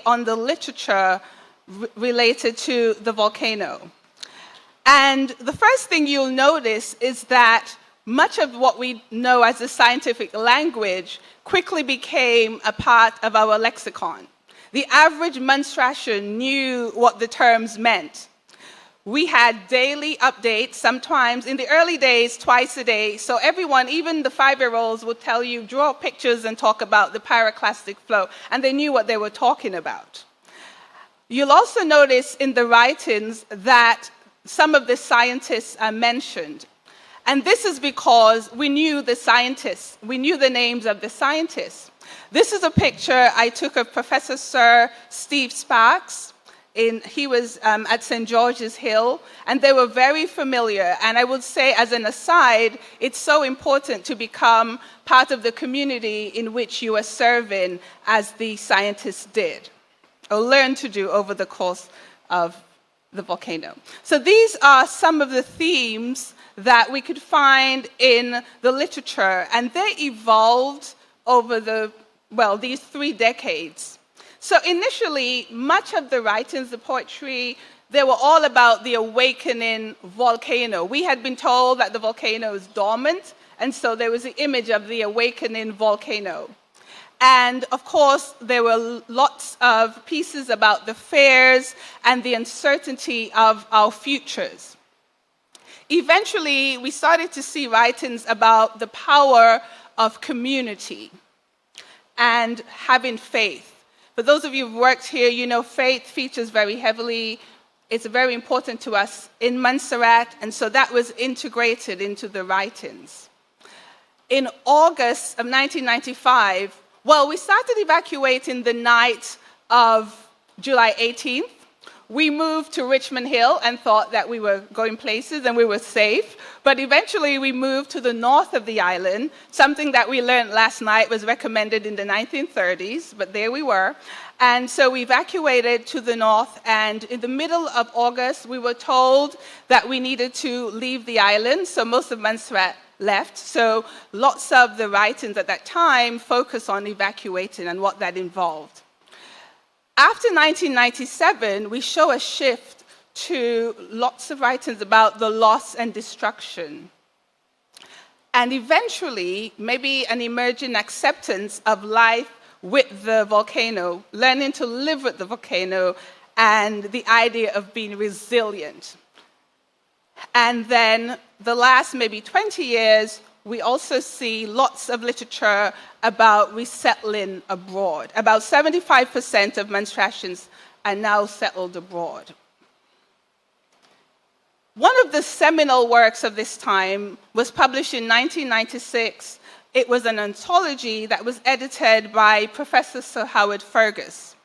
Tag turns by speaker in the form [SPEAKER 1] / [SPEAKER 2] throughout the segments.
[SPEAKER 1] on the literature related to the volcano. And the first thing you'll notice is that much of what we know as the scientific language quickly became a part of our lexicon. The average Montserratian knew what the terms meant. We had daily updates, sometimes in the early days, twice a day. So everyone, even the 5-year-olds, would tell you, draw pictures and talk about the pyroclastic flow. And they knew what they were talking about. You'll also notice in the writings that some of the scientists are mentioned. And this is because we knew the scientists. We knew the names of the scientists. This is a picture I took of Professor Sir Steve Sparks. He was at St. George's Hill, and they were very familiar. And I would say, as an aside, it's so important to become part of the community in which you are serving, as the scientists did, or learned to do over the course of the volcano. So these are some of the themes that we could find in the literature, and they evolved over these 3 decades. So initially, much of the writings, the poetry, they were all about the awakening volcano. We had been told that the volcano is dormant, and so there was the image of the awakening volcano. And of course, there were lots of pieces about the fears and the uncertainty of our futures. Eventually, we started to see writings about the power of community and having faith. For those of you who've worked here, you know faith features very heavily. It's very important to us in Montserrat, and so that was integrated into the writings. In August of 1995, we started evacuating the night of July 18th. We moved to Richmond Hill and thought that we were going places and we were safe. But eventually we moved to the north of the island. Something that we learned last night was recommended in the 1930s, but there we were. And so we evacuated to the north, and in the middle of August, we were told that we needed to leave the island, so most of Montserrat left. So lots of the writings at that time focused on evacuating and what that involved. After 1997, we show a shift to lots of writings about the loss and destruction. And eventually, maybe an emerging acceptance of life with the volcano, learning to live with the volcano, and the idea of being resilient. And then the last maybe 20 years, we also see lots of literature about resettling abroad. About 75% of Montserratians are now settled abroad. One of the seminal works of this time was published in 1996. It was an anthology that was edited by Professor Sir Howard Fergus.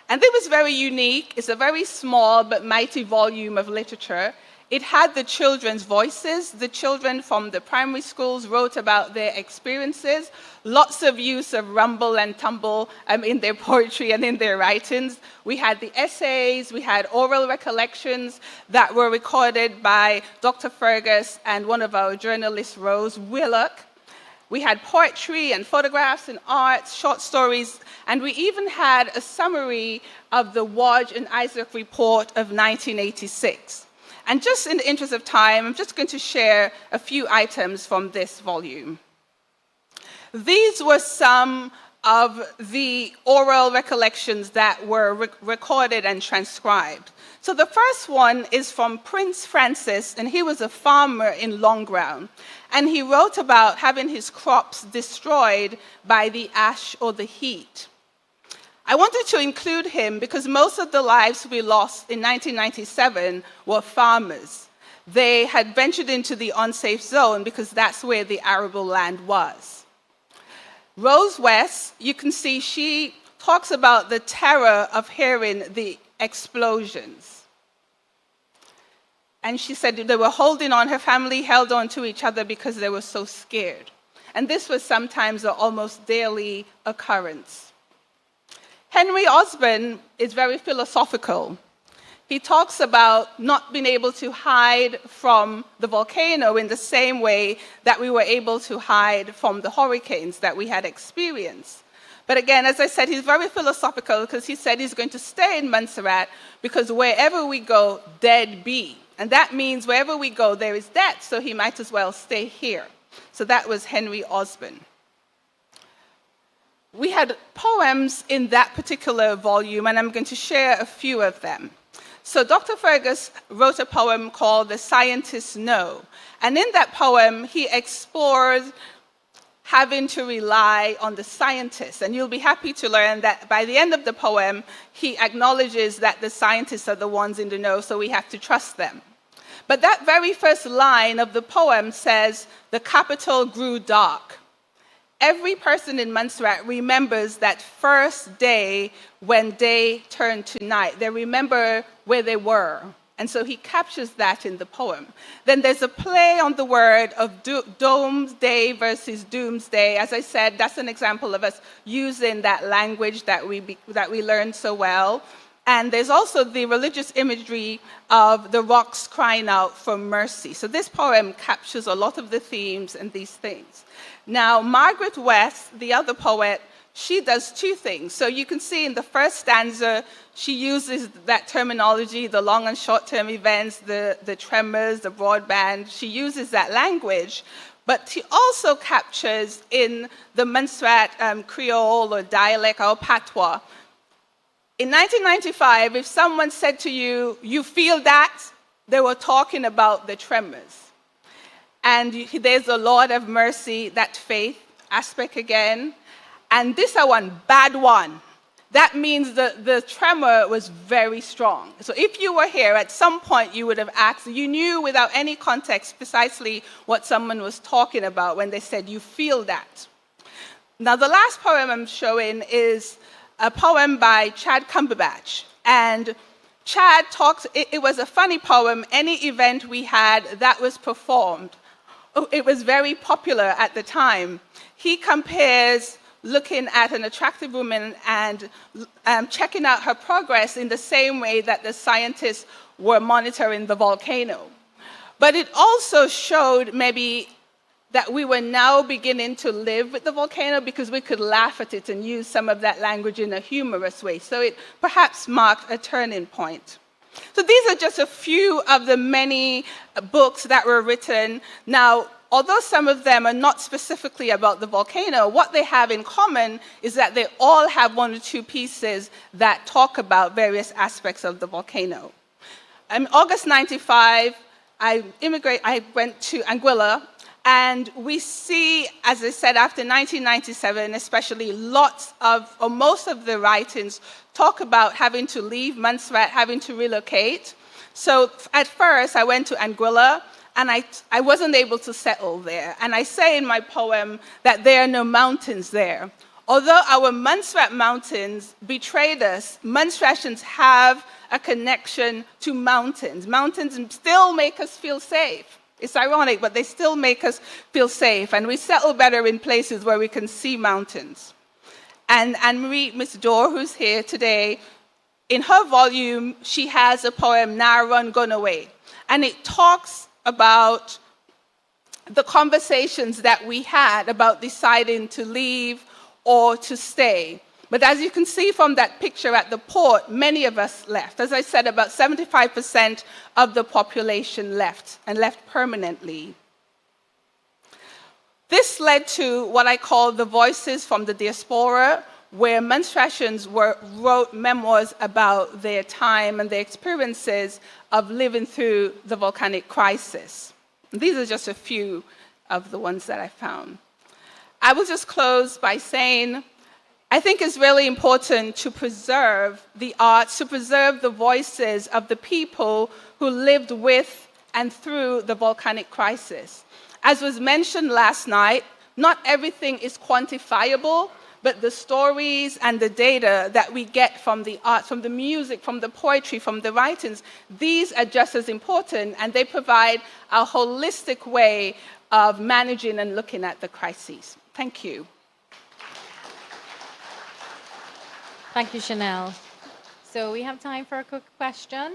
[SPEAKER 1] And it was very unique. It's a very small but mighty volume of literature. It had the children's voices. The children from the primary schools wrote about their experiences. Lots of use of rumble and tumble in their poetry and in their writings. We had the essays, we had oral recollections that were recorded by Dr. Fergus and one of our journalists, Rose Willock. We had poetry and photographs and art, short stories, and we even had a summary of the Wodge and Isaac report of 1986. And just in the interest of time, I'm just going to share a few items from this volume. These were some of the oral recollections that were recorded and transcribed. So the first one is from Prince Francis, and he was a farmer in Longground. And he wrote about having his crops destroyed by the ash or the heat. I wanted to include him because most of the lives we lost in 1997 were farmers. They had ventured into the unsafe zone because that's where the arable land was. Rose West, you can see she talks about the terror of hearing the explosions. And she said they were holding on, her family held on to each other because they were so scared. And this was sometimes an almost daily occurrence. Henry Osborne is very philosophical. He talks about not being able to hide from the volcano in the same way that we were able to hide from the hurricanes that we had experienced. But again, as I said, he's very philosophical because he said he's going to stay in Montserrat because wherever we go, dead be. And that means wherever we go, there is death, so he might as well stay here. So that was Henry Osborne. We had poems in that particular volume, and I'm going to share a few of them. So Dr. Fergus wrote a poem called The Scientists Know. And in that poem, he explores having to rely on the scientists. And you'll be happy to learn that by the end of the poem, he acknowledges that the scientists are the ones in the know, so we have to trust them. But that very first line of the poem says, "The capital grew dark." Every person in Montserrat remembers that first day when day turned to night. They remember where they were. And so he captures that in the poem. Then there's a play on the word of doomsday versus doomsday. As I said, that's an example of us using that language that we learned so well. And there's also the religious imagery of the rocks crying out for mercy. So this poem captures a lot of the themes and these things. Now, Margaret West, the other poet, she does two things. So you can see in the first stanza, she uses that terminology, the long and short-term events, the tremors, the broadband. She uses that language. But she also captures in the Montserrat Creole or dialect or patois. In 1995, if someone said to you, "You feel that?" they were talking about the tremors. And there's the Lord of mercy, that faith aspect again. And this is one, bad one. That means the tremor was very strong. So if you were here, at some point you would have asked, you knew without any context precisely what someone was talking about when they said, "You feel that." Now the last poem I'm showing is a poem by Chad Cumberbatch. And Chad talks, it was a funny poem. Any event we had that was performed, it was very popular at the time. He compares looking at an attractive woman and checking out her progress in the same way that the scientists were monitoring the volcano. But it also showed maybe that we were now beginning to live with the volcano because we could laugh at it and use some of that language in a humorous way. So it perhaps marked a turning point. So these are just a few of the many books that were written. Now, although some of them are not specifically about the volcano, what they have in common is that they all have one or two pieces that talk about various aspects of the volcano. In August 95, I went to Anguilla, and we see, as I said, after 1997, especially most of the writings talk about having to leave Montserrat, having to relocate. So at first, I went to Anguilla, and I wasn't able to settle there. And I say in my poem that there are no mountains there. Although our Montserrat mountains betrayed us, Montserratians have a connection to mountains. Mountains still make us feel safe. It's ironic, but they still make us feel safe. And we settle better in places where we can see mountains. And Anne-Marie, Miss Dorr, who's here today, in her volume, she has a poem, "Now Run Gone Away." And it talks about the conversations that we had about deciding to leave or to stay. But as you can see from that picture at the port, many of us left. As I said, about 75% of the population left, and left permanently. This led to what I call the Voices from the Diaspora, where Montserratians wrote memoirs about their time and their experiences of living through the volcanic crisis. And these are just a few of the ones that I found. I will just close by saying, I think it's really important to preserve the arts, to preserve the voices of the people who lived with and through the volcanic crisis. As was mentioned last night, not everything is quantifiable, but the stories and the data that we get from the arts, from the music, from the poetry, from the writings, these are just as important, and they provide a holistic way of managing and looking at the crises. Thank you.
[SPEAKER 2] Thank you, Chanel. So we have time for a quick question.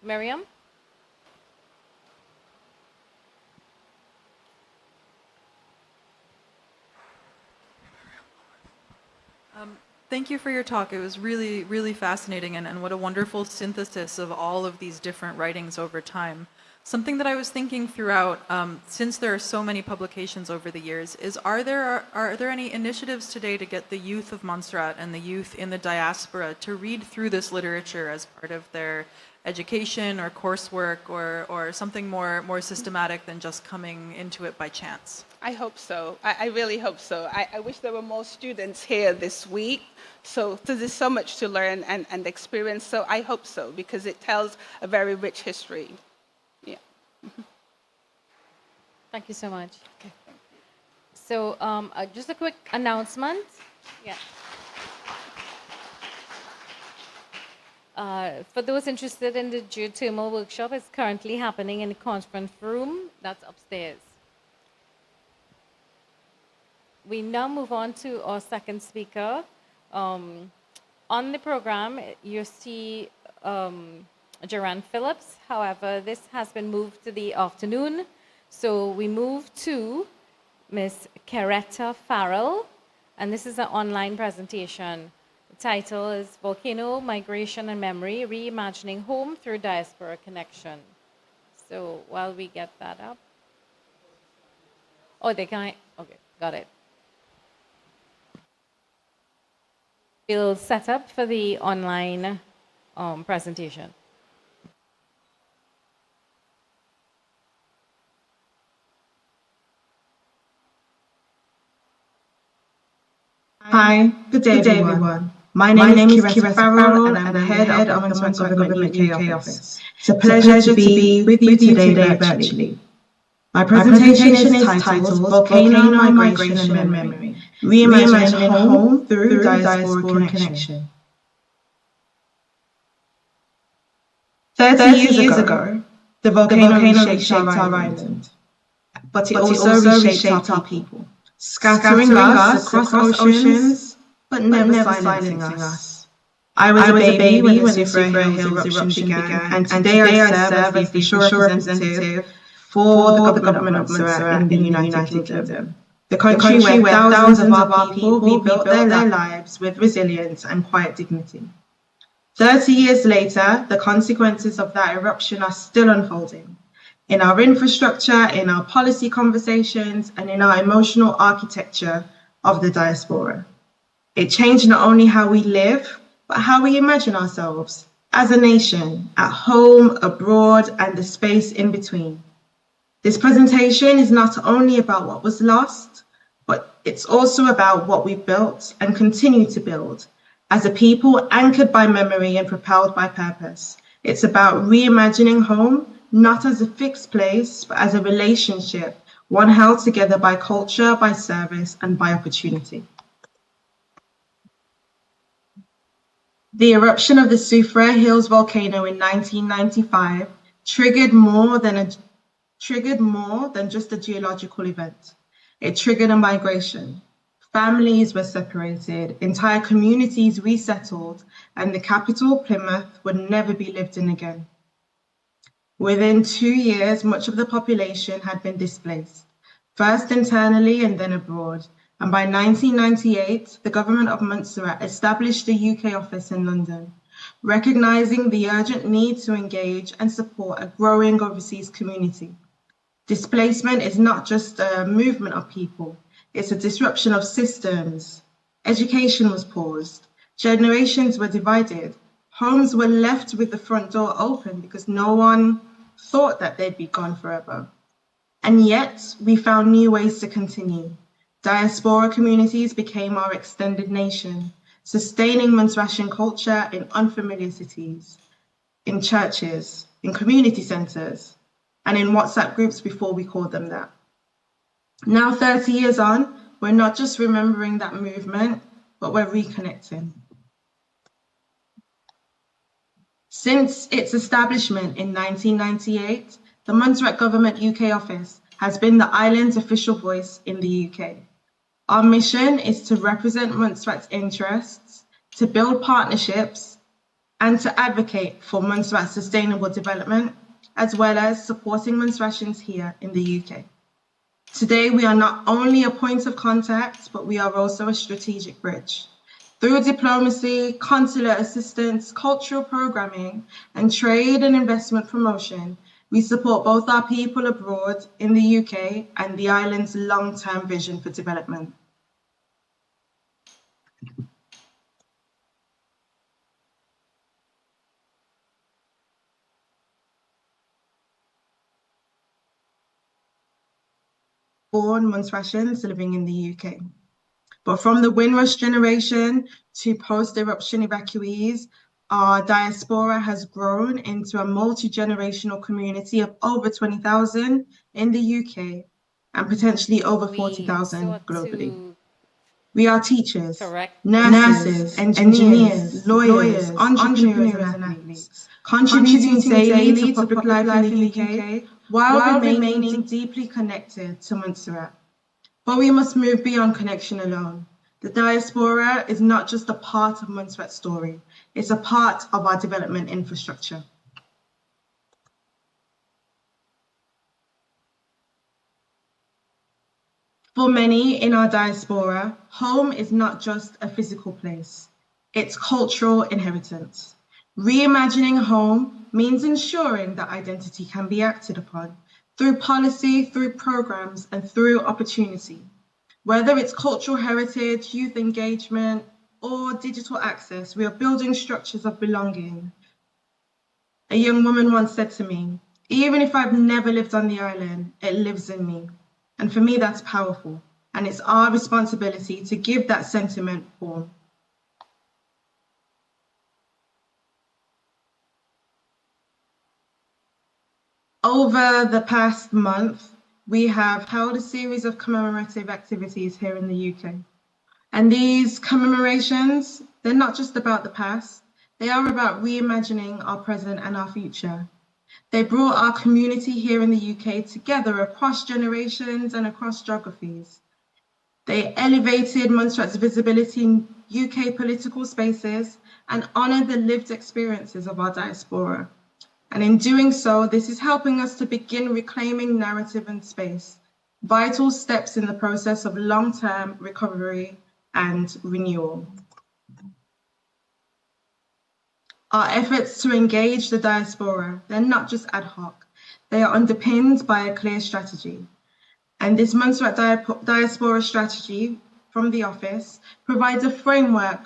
[SPEAKER 2] Miriam?
[SPEAKER 3] Thank you for your talk. It was really, really fascinating, and what a wonderful synthesis of all of these different writings over time. Something that I was thinking throughout, since there are so many publications over the years, is are there any initiatives today to get the youth of Montserrat and the youth in the diaspora to read through this literature as part of their education or coursework or something more systematic than just coming into it by chance?
[SPEAKER 1] I hope so. I really hope so. I wish there were more students here this week. So there's so much to learn and experience. So I hope so, because it tells a very rich history. Yeah.
[SPEAKER 2] Thank you so much. Okay. So just a quick announcement. Yeah. For those interested in the geothermal workshop, it's currently happening in the conference room that's upstairs. We now move on to our second speaker. On the program, you see Jaran Phillips. However, this has been moved to the afternoon. So we move to Ms. Keretta Farrell, and this is an online presentation. The title is Volcano, Migration and Memory, Reimagining Home Through Diaspora Connection. So while we get that up. Oh, okay, got it. We'll set up for the online presentation.
[SPEAKER 4] Hi, good day everyone. My name is Soufrière Farrell and I'm the head of the Montserrat Government UK office. It's a pleasure to be with you today virtually. My presentation is titled Volcano, Migration and Memory, Reimagining Home Through Diaspora Connection. 30 years ago, the volcano reshaped our island, but it also reshaped our people, scattering us across oceans, but never silencing us. I was a baby when the Soufrière Hills eruption began, and today I serve as the official representative for the government of Montserrat in the United Kingdom. The country where thousands of our people rebuilt their lives with resilience and quiet dignity. 30 years later, the consequences of that eruption are still unfolding. In our infrastructure, in our policy conversations, and in our emotional architecture of the diaspora. It changed not only how we live, but how we imagine ourselves as a nation, at home, abroad, and the space in between. This presentation is not only about what was lost, but it's also about what we've built and continue to build as a people anchored by memory and propelled by purpose. It's about reimagining home, not as a fixed place, but as a relationship, one held together by culture, by service, and by opportunity. The eruption of the Soufrière Hills Volcano in 1995 triggered more than just a geological event. It triggered a migration. Families were separated, entire communities resettled, and the capital, Plymouth, would never be lived in again. Within 2 years, much of the population had been displaced, first internally and then abroad. And by 1998, the government of Montserrat established a UK office in London, recognizing the urgent need to engage and support a growing overseas community. Displacement is not just a movement of people, it's a disruption of systems. Education was paused, generations were divided, homes were left with the front door open because no one thought that they'd be gone forever. And yet, we found new ways to continue. Diaspora communities became our extended nation, sustaining Montserratian culture in unfamiliar cities, in churches, in community centres, and in WhatsApp groups before we called them that. Now, 30 years on, we're not just remembering that movement, but we're reconnecting. Since its establishment in 1998, the Montserrat Government UK office has been the island's official voice in the UK. Our mission is to represent Montserrat's interests, to build partnerships, and to advocate for Montserrat's sustainable development, as well as supporting Montserratians here in the UK. Today, we are not only a point of contact, but we are also a strategic bridge. Through diplomacy, consular assistance, cultural programming, and trade and investment promotion, we support both our people abroad in the UK and the island's long-term vision for development. Born Montserratians living in the UK. But from the Windrush generation to post-eruption evacuees, our diaspora has grown into a multi-generational community of over 20,000 in the UK and potentially over 40,000 globally. We are teachers, nurses, engineers, lawyers, entrepreneurs, and athletes, contributing daily to public life in the UK while remaining deeply connected to Montserrat. But we must move beyond connection alone. The diaspora is not just a part of Montserrat's story, it's a part of our development infrastructure. For many in our diaspora, home is not just a physical place, it's cultural inheritance. Reimagining home means ensuring that identity can be acted upon through policy, through programs, and through opportunity. Whether it's cultural heritage, youth engagement, or digital access, we are building structures of belonging. A young woman once said to me, "Even if I've never lived on the island, it lives in me." And for me, that's powerful. And it's our responsibility to give that sentiment form. Over the past month, we have held a series of commemorative activities here in the UK. And these commemorations, they're not just about the past, they are about reimagining our present and our future. They brought our community here in the UK together across generations and across geographies. They elevated Montserrat's visibility in UK political spaces and honoured the lived experiences of our diaspora. And in doing so, this is helping us to begin reclaiming narrative and space, vital steps in the process of long-term recovery and renewal. Our efforts to engage the diaspora, they're not just ad hoc, they are underpinned by a clear strategy. And this Montserrat Diaspora strategy from the office provides a framework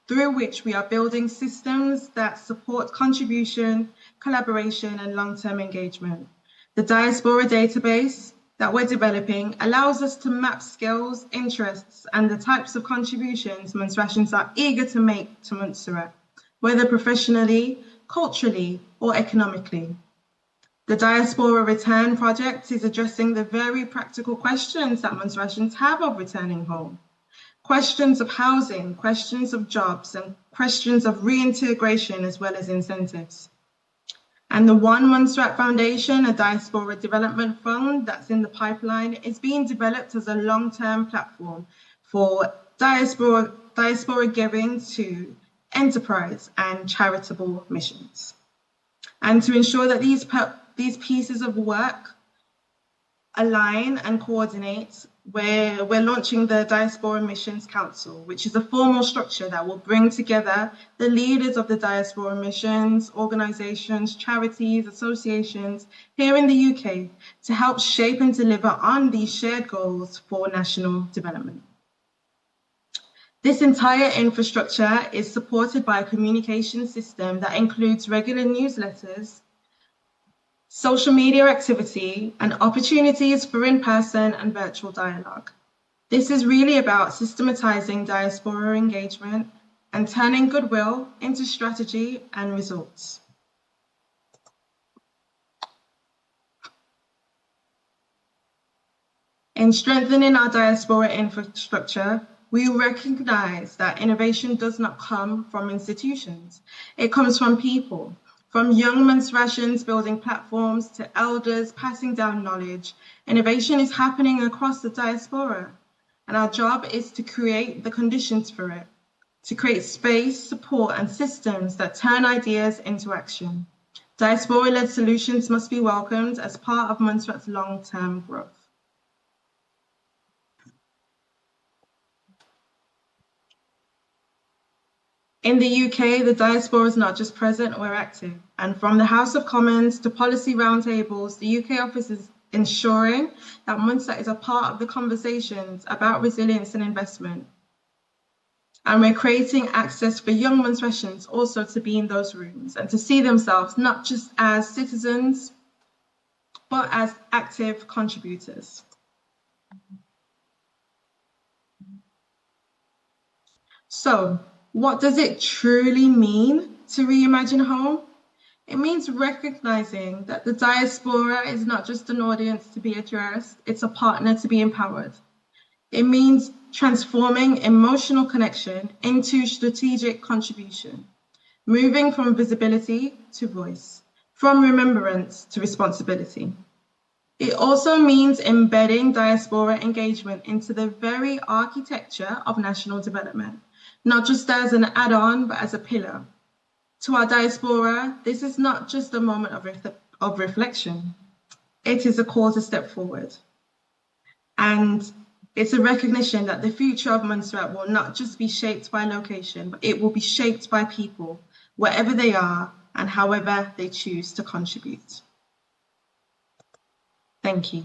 [SPEAKER 4] through which we are building systems that support contribution, collaboration, and long-term engagement. The Diaspora database that we're developing allows us to map skills, interests, and the types of contributions Montserratians are eager to make to Montserrat, whether professionally, culturally, or economically. The Diaspora Return Project is addressing the very practical questions that Montserratians have of returning home. Questions of housing, questions of jobs, and questions of reintegration as well as incentives. And the One Montserrat Foundation, a diaspora development fund that's in the pipeline, is being developed as a long-term platform for diaspora giving to enterprise and charitable missions. And to ensure that these pieces of work align and coordinate, we're launching the Diaspora Missions Council, which is a formal structure that will bring together the leaders of the diaspora missions, organizations, charities, associations here in the UK to help shape and deliver on these shared goals for national development. This entire infrastructure is supported by a communication system that includes regular newsletters, social media activity, and opportunities for in-person and virtual dialogue. This is really about systematizing diaspora engagement and turning goodwill into strategy and results. In strengthening our diaspora infrastructure, we recognize that innovation does not come from institutions. It comes from people. From young Montserratians building platforms to elders passing down knowledge, innovation is happening across the diaspora. And our job is to create the conditions for it, to create space, support, and systems that turn ideas into action. Diaspora-led solutions must be welcomed as part of Montserrat's long-term growth. In the UK, the diaspora is not just present, we're active. And from the House of Commons to policy roundtables, the UK office is ensuring that Montserrat is a part of the conversations about resilience and investment. And we're creating access for young Montserratians also to be in those rooms and to see themselves not just as citizens, but as active contributors. So, what does it truly mean to reimagine home? It means recognizing that the diaspora is not just an audience to be addressed, it's a partner to be empowered. It means transforming emotional connection into strategic contribution, moving from visibility to voice, from remembrance to responsibility. It also means embedding diaspora engagement into the very architecture of national development, not just as an add-on, but as a pillar. To our diaspora, this is not just a moment of reflection. It is a call to step forward. And it's a recognition that the future of Montserrat will not just be shaped by location, but it will be shaped by people, wherever they are and however they choose to contribute. Thank you.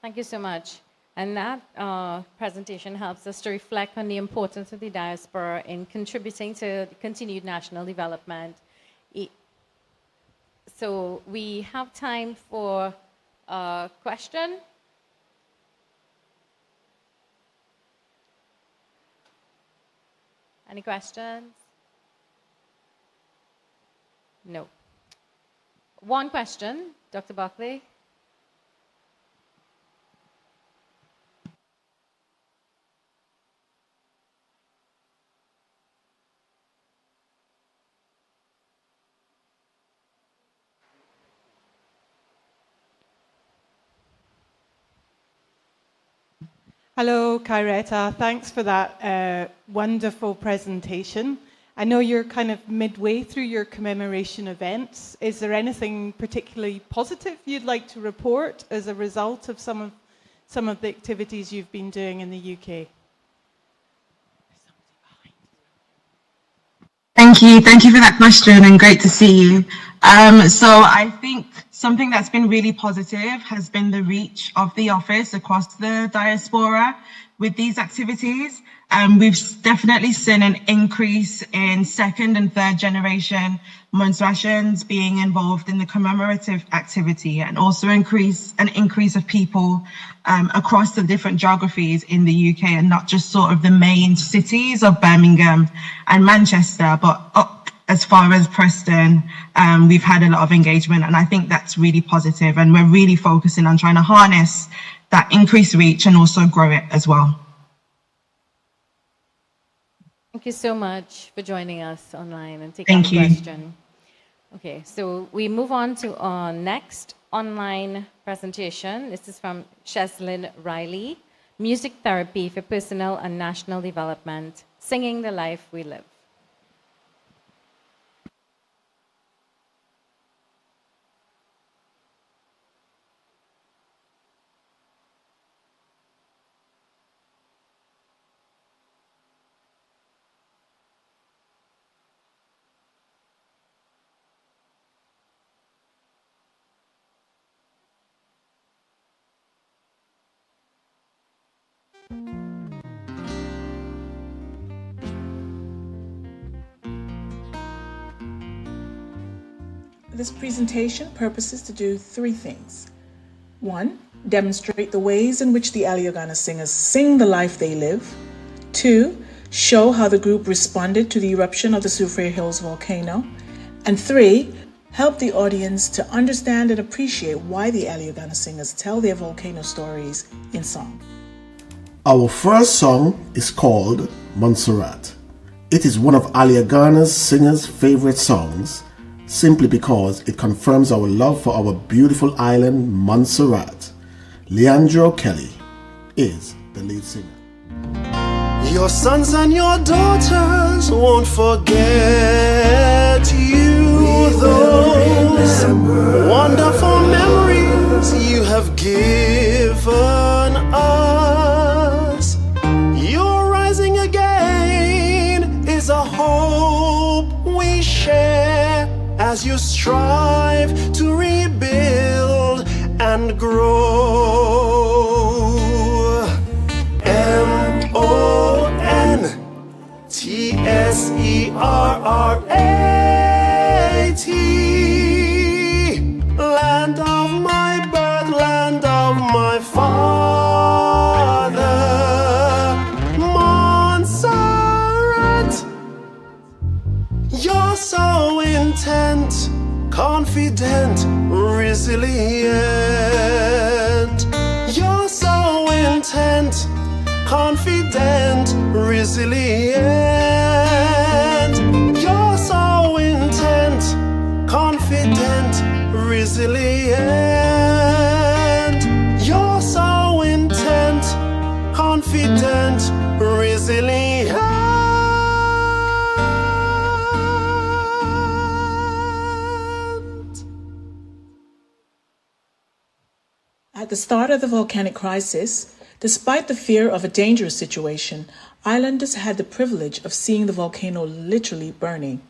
[SPEAKER 2] Thank you so much. And that presentation helps us to reflect on the importance of the diaspora in contributing to the continued national development. So we have time for a question. Any questions? No. One question, Dr. Buckley.
[SPEAKER 5] Hello, Kyretta. Thanks for that wonderful presentation. I know you're kind of midway through your commemoration events. Is there anything particularly positive you'd like to report as a result of some of the activities you've been doing in the UK?
[SPEAKER 4] Thank you for that question and great to see you. So I think something that's been really positive has been the reach of the office across the diaspora with these activities. We've definitely seen an increase in second and third generation Montserratians being involved in the commemorative activity, and also an increase of people across the different geographies in the UK, and not just sort of the main cities of Birmingham and Manchester, but up as far as Preston. We've had a lot of engagement, and I think that's really positive, and we're really focusing on trying to harness that increased reach and also grow it as well.
[SPEAKER 2] Thank you so much for joining us online and taking the question. Okay, so we move on to our next online presentation. This is from Cheslin Riley, Music Therapy for Personal and National Development, Singing the Life We Live.
[SPEAKER 6] This presentation purposes to do three things. One, demonstrate the ways in which the Aliogana singers sing the life they live. Two, show how the group responded to the eruption of the Soufrière Hills Volcano. And three, help the audience to understand and appreciate why the Aliogana singers tell their volcano stories in song.
[SPEAKER 7] Our first song is called Montserrat. It is one of Aliogana's singers' favorite songs, simply because it confirms our love for our beautiful island, Montserrat. Leandro Kelly is the lead singer.
[SPEAKER 8] Your sons and your daughters won't forget you, though. Wonderful memories you have given strengthen us. Your rising again is a hope we share as you strive to rebuild and grow. MONTSERRAT, land of my birth, land of my father, Montserrat. You're so intent, confident, resilient. You're so intent, confident, resilient. You're so intent, confident, resilient. You're so intent, confident, resilient.
[SPEAKER 6] At the start of the volcanic crisis, despite the fear of a dangerous situation, islanders had the privilege of seeing the volcano literally burning.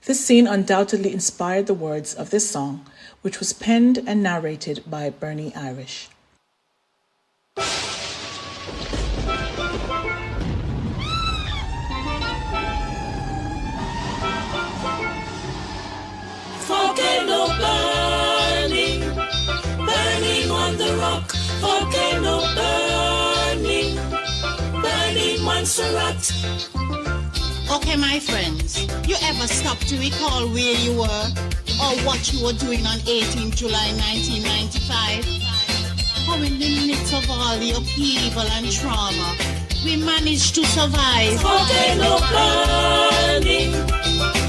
[SPEAKER 6] This scene undoubtedly inspired the words of this song, which was penned and narrated by Bernie Irish.
[SPEAKER 9] Volcano burning, burning on the rock. Volcano burning, burning Montserrat.
[SPEAKER 10] Okay, my friends, you ever stop to recall where you were or what you were doing on 18 July 1995? How in the midst of all the upheaval and trauma, we managed to survive.
[SPEAKER 9] Volcano burning,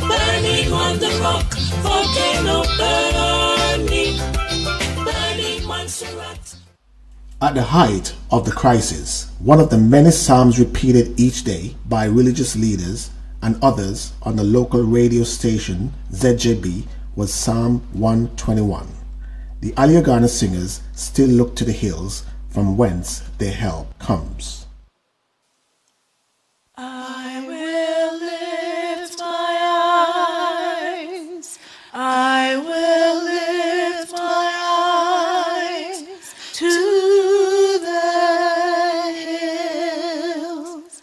[SPEAKER 9] burning on the rock. Volcano burning, burning Montserrat.
[SPEAKER 7] At the height of the crisis, one of the many psalms repeated each day by religious leaders and others on the local radio station ZJB was Psalm 121. The Aliagana singers still look to the hills from whence their help comes.
[SPEAKER 9] I will lift my eyes. I will lift my eyes to the hills.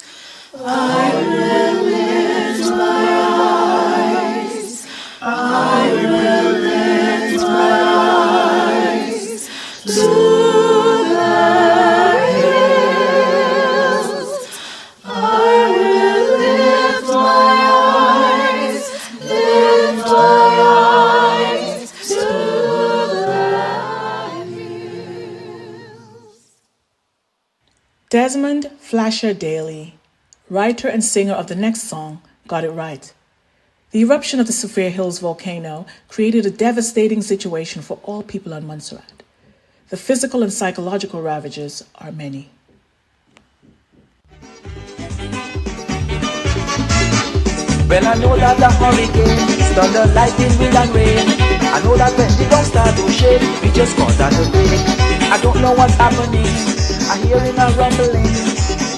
[SPEAKER 9] I will lift my eyes. I will lift my eyes to the hills. I will lift my eyes to the hills.
[SPEAKER 6] Desmond Flasher Daly, writer and singer of the next song, got it right. The eruption of the Soufrière Hills Volcano created a devastating situation for all people on Montserrat. The physical and psychological ravages are many.
[SPEAKER 11] Well, I know that the hurricane, thunder, lightning, wind and rain. I know that when the ground start to shake, we just call that a break. I don't know what's happening, I hear it a rumbling.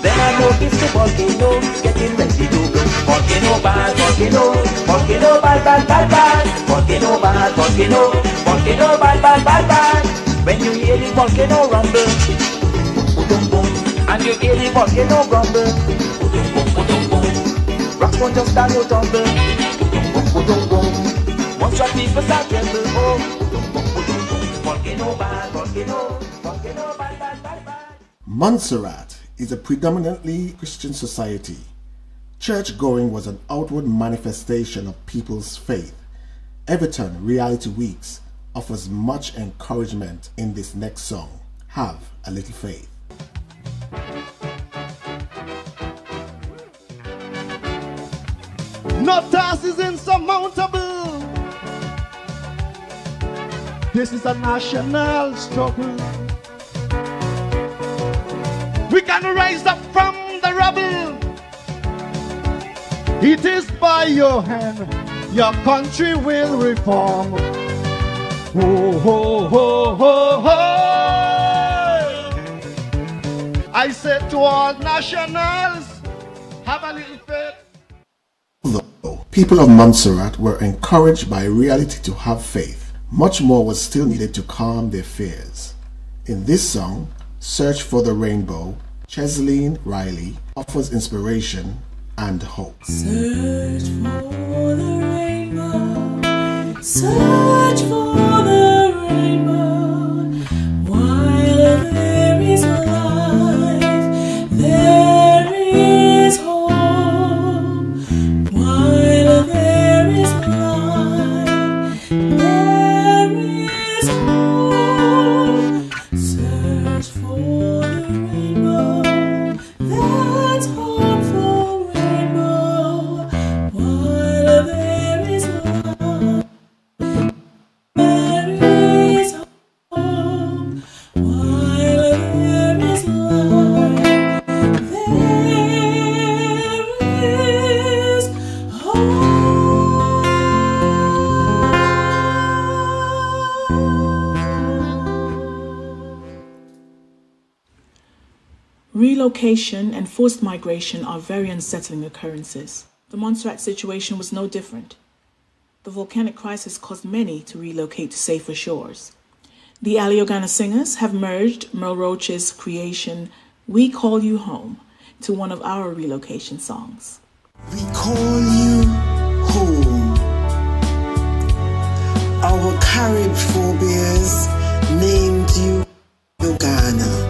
[SPEAKER 11] Then I know it's the volcano, getting ready to go. Volcano bad, volcano, volcano bad, bad, bad, bad. Volcano bad, volcano, volcano bad, bad, bad, bad. When you hear the volcano rumble, boom, boom, and you hear the volcano grumble, boom, boom, boom. Rocks won't just stand no tumble. Once your people start tremble, oh, volcano bad, volcano, volcano bad, bad, bad, bad.
[SPEAKER 7] Montserrat is a predominantly Christian society. Church-going was an outward manifestation of people's faith. Everton Reality Weeks offers much encouragement in this next song, Have a Little Faith.
[SPEAKER 12] No task is insurmountable. This is a national struggle. We can rise up from the rubble. It is by your hand your country will reform. Ho, ho, ho, ho, ho. I said to all nationals, have a little faith.
[SPEAKER 7] Although people of Montserrat were encouraged by reality to have faith, much more was still needed to calm their fears. In this song, Search for the Rainbow, Cheseline Riley offers inspiration and hope.
[SPEAKER 9] Search for the rainbow, search for the rainbow, while there is life, there is hope, while there is life, there is hope. Search for the rainbow, that's hope for rainbow, while there is life, there is hope, while there is life, there is hope.
[SPEAKER 6] Relocation and forced migration are very unsettling occurrences. The Montserrat situation was no different. The volcanic crisis caused many to relocate to safer shores. The Aliogana Singers have merged Merle Roach's creation, We Call You Home, to one of our relocation songs.
[SPEAKER 13] We call you home. Our Carib forebears named you Aliogana.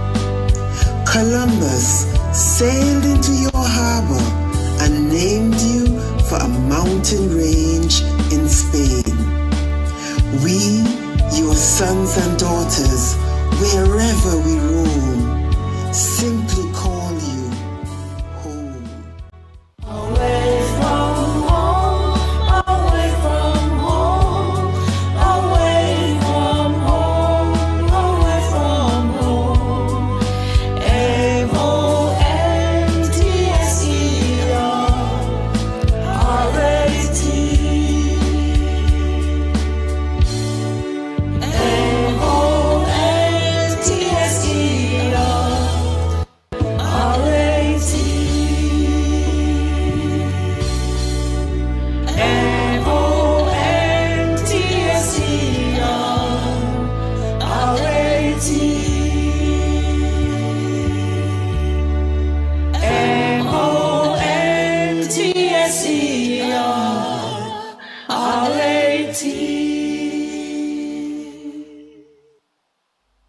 [SPEAKER 13] Columbus sailed into your harbor and named you for a mountain range in Spain. We, your sons and daughters, wherever we roam, simply call you home.
[SPEAKER 9] Away from home, away from home, away from home, away from home.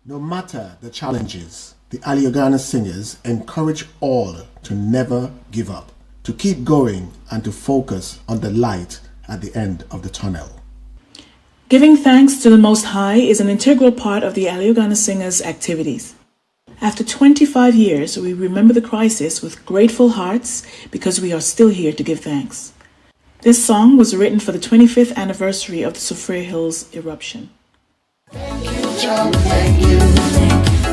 [SPEAKER 7] No matter the challenges, the Aliogana Singers encourage all to never give up, to keep going and to focus on the light at the end of the tunnel.
[SPEAKER 6] Giving thanks to the Most High is an integral part of the Aliogana Singers' activities. After 25 years, we remember the crisis with grateful hearts because we are still here to give thanks. This song was written for the 25th anniversary of the Soufrière Hills eruption.
[SPEAKER 9] Thank you, Joe, thank you,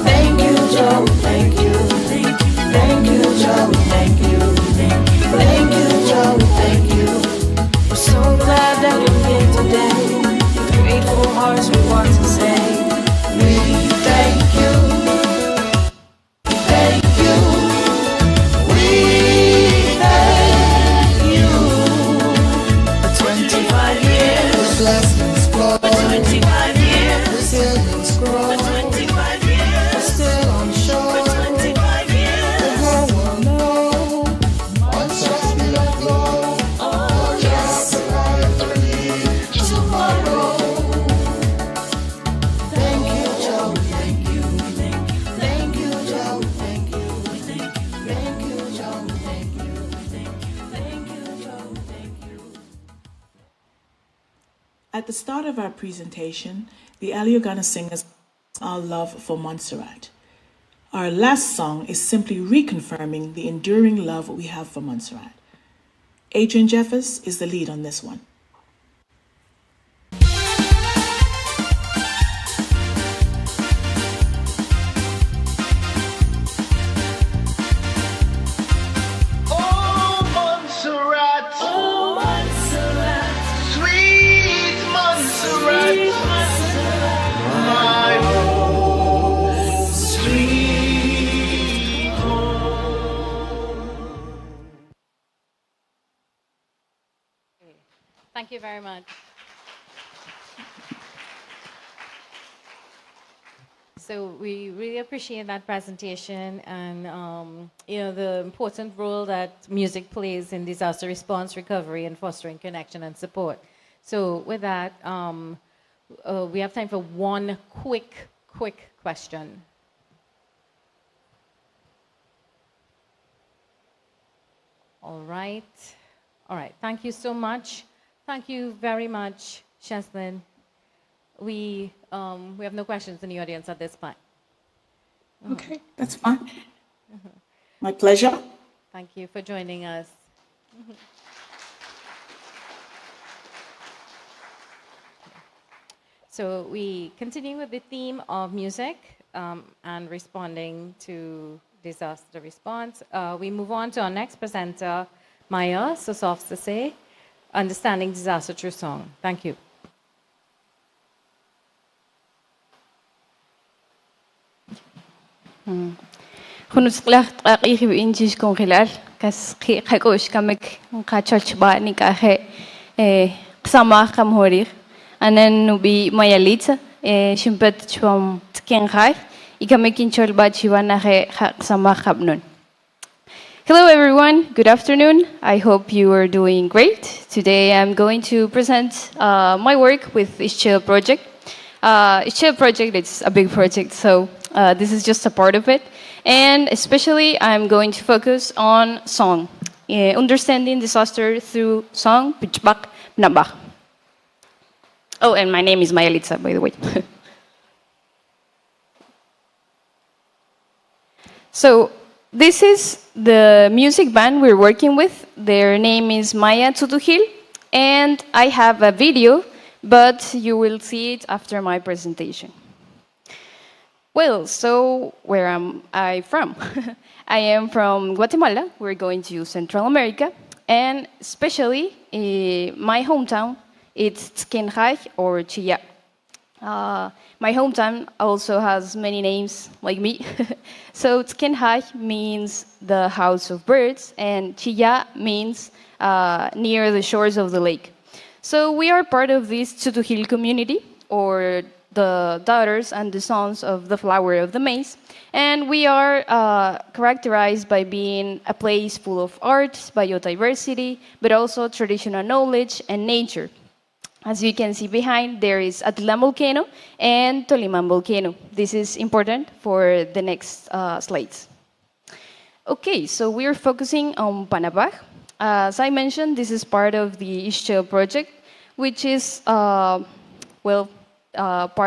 [SPEAKER 9] thank you, Joe, thank you, thank you, Joe, thank you, thank you, Joe, thank you. We're so glad that we're here today. With grateful hearts we want to say, we thank you. Thank you, we thank you for 25 years.
[SPEAKER 8] The blessings flow.
[SPEAKER 9] For 25 years.
[SPEAKER 8] The sailings grow.
[SPEAKER 9] For 25 years.
[SPEAKER 8] We're still on shore.
[SPEAKER 9] For 25 years.
[SPEAKER 8] The whole world knows. Montserrat's below glow.
[SPEAKER 9] Oh yes.
[SPEAKER 8] The life that we
[SPEAKER 9] Tomorrow. Thank you, Joe. Thank you. Thank you, Joe. Thank you. Thank you, Joe. Thank you. Thank you, Joe. Thank you.
[SPEAKER 6] At the start of our presentation, the Aliogana Singers our love for Montserrat. Our last song is simply reconfirming the enduring love we have for Montserrat. Adrian Jeffers is the lead on this one.
[SPEAKER 12] Oh, Montserrat.
[SPEAKER 9] Oh, Montserrat.
[SPEAKER 12] Sweet Montserrat.
[SPEAKER 9] Sweet Montserrat.
[SPEAKER 12] My home. Sweet
[SPEAKER 2] Thank you very much. So we really appreciate that presentation and the important role that music plays in disaster response, recovery, and fostering connection and support. So with that, we have time for one quick question. All right. Thank you so much. Thank you very much, Cheslin. We have no questions in the audience at this point.
[SPEAKER 6] Okay, that's fine. My pleasure.
[SPEAKER 2] Thank you for joining us. So we continue with the theme of music and responding to disaster response. We move on to our next presenter, Maya Soufrière, Understanding Disaster Through Song. Thank you.
[SPEAKER 14] Hunusklach ikhib injis kon khilal kas khakosh kamek khachalch ba nikahe qsama kham horir anan nubi mayalitza shimpet chum tkenkhai ikamek inchol ba chiwana he qsama khabnun. Hello everyone, good afternoon. I hope you are doing great. Today I'm going to present my work with Ishchil project. Ishchil project, it's a big project, so this is just a part of it. And especially, I'm going to focus on song, understanding disaster through song. Oh, and my name is Mayalitza, by the way. So, this is the music band we're working with. Their name is Maya Tutuhil, and I have a video, but you will see it after my presentation. Well, so where am I from? I am from Guatemala. We're going to Central America. And especially my hometown, it's Tzkenjaj or Chilla. My hometown also has many names like me. So Tzkenjaj means the house of birds, and Chilla means near the shores of the lake. So we are part of this Tutuhil community, or the daughters and the sons of the flower of the maize. And we are characterized by being a place full of art, biodiversity, but also traditional knowledge and nature. As you can see behind, there is Atlan Volcano and Toliman Volcano. This is important for the next slides. Okay, so we are focusing on Panabaj. As I mentioned, this is part of the Ishchil project, which is, part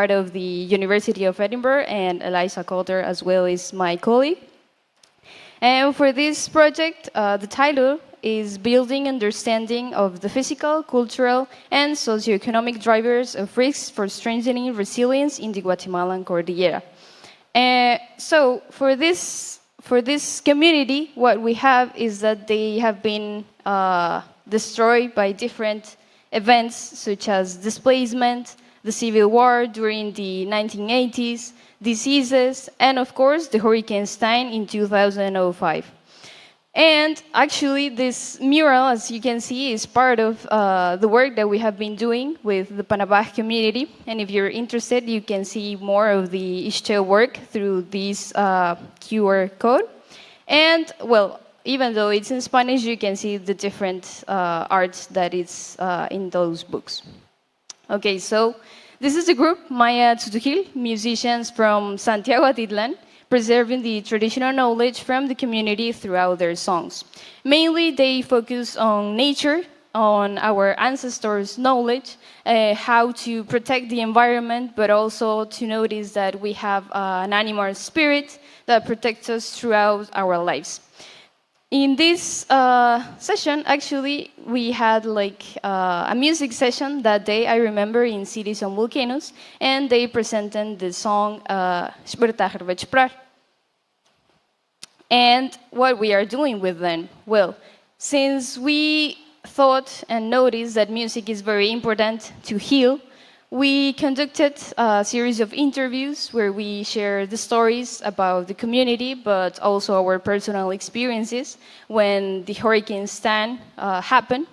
[SPEAKER 14] of the University of Edinburgh, and Eliza Coulter as well is my colleague. And for this project, the title is Building Understanding of the Physical, Cultural, and Socioeconomic Drivers of Risks for Strengthening Resilience in the Guatemalan Cordillera. So for this community, what we have is that they have been destroyed by different events such as displacement, the Civil War during the 1980s, diseases, and of course the Hurricane Stein in 2005. And actually this mural, as you can see, is part of the work that we have been doing with the Panabaj community. And if you're interested, you can see more of the Ishchil work through this QR code. And well, even though it's in Spanish, you can see the different arts that is in those books. Okay, so this is the group, Maya Tutuhil, musicians from Santiago Atitlan, preserving the traditional knowledge from the community throughout their songs. Mainly, they focus on nature, on our ancestors' knowledge, how to protect the environment, but also to notice that we have an animal spirit that protects us throughout our lives. In this session, actually, we had like a music session that day, I remember, in Cities and Volcanoes, and they presented the song Shbertaher. And what we are doing with them? Well, since we thought and noticed that music is very important to heal, we conducted a series of interviews where we share the stories about the community, but also our personal experiences when the Hurricane Stein happened.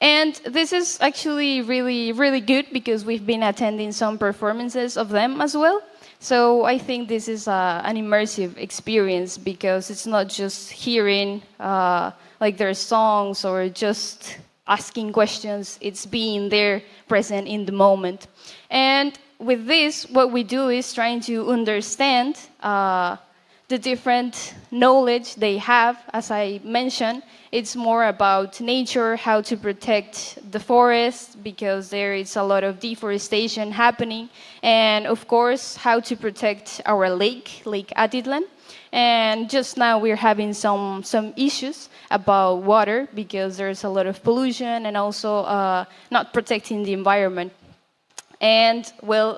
[SPEAKER 14] And this is actually really, really good because we've been attending some performances of them as well. So I think this is an immersive experience because it's not just hearing like their songs or just asking questions. It's being there, present in the moment. And with this, what we do is trying to understand the different knowledge they have. As I mentioned, it's more about nature, how to protect the forest, because there is a lot of deforestation happening, and of course, how to protect our Lake Atitlan. And just now we're having some issues about water because there's a lot of pollution and also not protecting the environment. And well,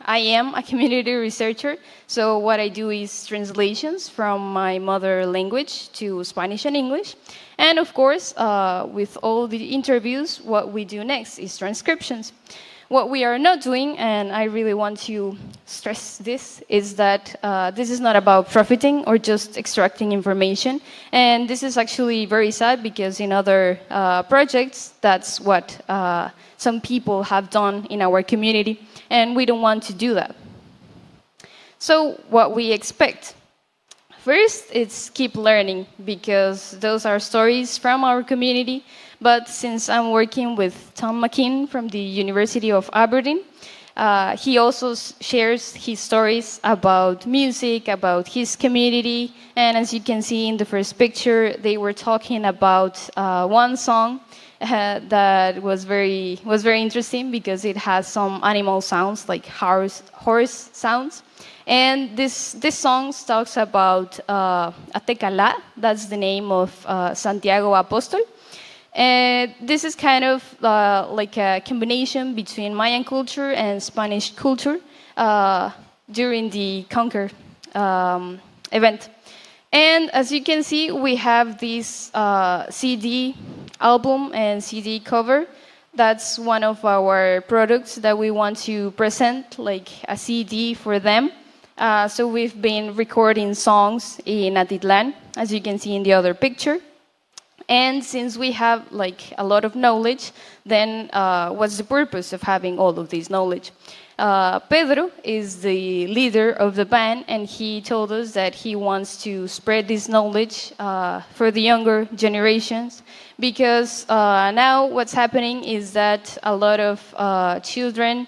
[SPEAKER 14] I am a community researcher, so what I do is translations from my mother language to Spanish and English. And of course, with all the interviews, what we do next is transcriptions. What we are not doing, and I really want to stress this, is that this is not about profiting or just extracting information. And this is actually very sad because in other projects, that's what some people have done in our community, and we don't want to do that. So what we expect? First, it's keep learning, because those are stories from our community. But since I'm working with Tom McKean from the University of Aberdeen, he also shares his stories about music, about his community. And as you can see in the first picture, they were talking about one song that was very interesting because it has some animal sounds like horse sounds. And this song talks about Atecalá, that's the name of Santiago Apostol. And this is kind of like a combination between Mayan culture and Spanish culture during the Conquer event. And as you can see, we have this CD album and CD cover. That's one of our products that we want to present, like a CD for them. So we've been recording songs in Atitlan, as you can see in the other picture. And since we have like a lot of knowledge, then what's the purpose of having all of this knowledge? Pedro is the leader of the band, and he told us that he wants to spread this knowledge for the younger generations, because now what's happening is that a lot of children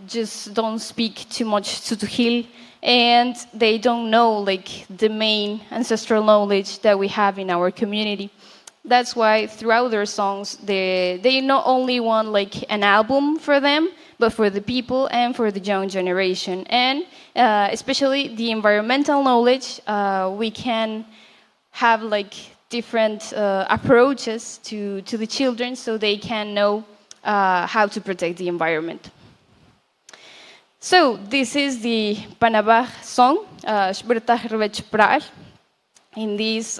[SPEAKER 14] just don't speak too much Soufrière, and they don't know like the main ancestral knowledge that we have in our community. That's why throughout their songs, they not only want like an album for them, but for the people and for the young generation. And especially the environmental knowledge, we can have like different approaches to the children so they can know how to protect the environment. So this is the Panabah song, in this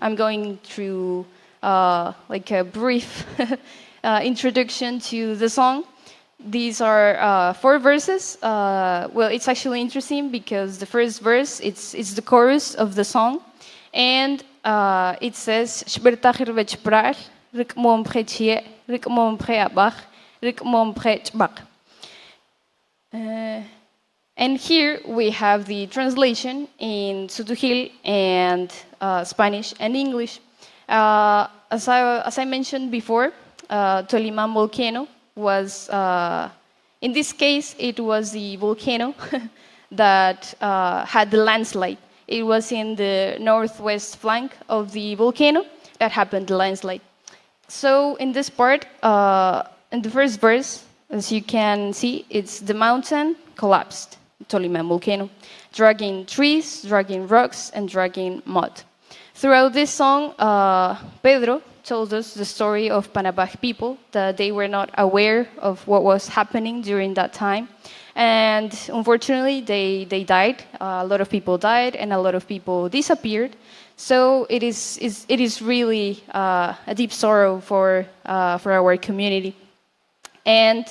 [SPEAKER 14] I'm going through like a brief introduction to the song. These are 4 verses. Well, it's actually interesting because the first verse, it's the chorus of the song. And it says, and here we have the translation in Soufrière and Spanish and English. As I mentioned before, Toliman volcano was, in this case, it was the volcano that had the landslide. It was in the northwest flank of the volcano that happened the landslide. So in this part, in the first verse, as you can see, it's the mountain collapsed, Toliman volcano, dragging trees, dragging rocks, and dragging mud. Throughout this song, Pedro told us the story of Panabah people, that they were not aware of what was happening during that time. And unfortunately, they died. A lot of people died, and a lot of people disappeared. So it is really a deep sorrow for our community. And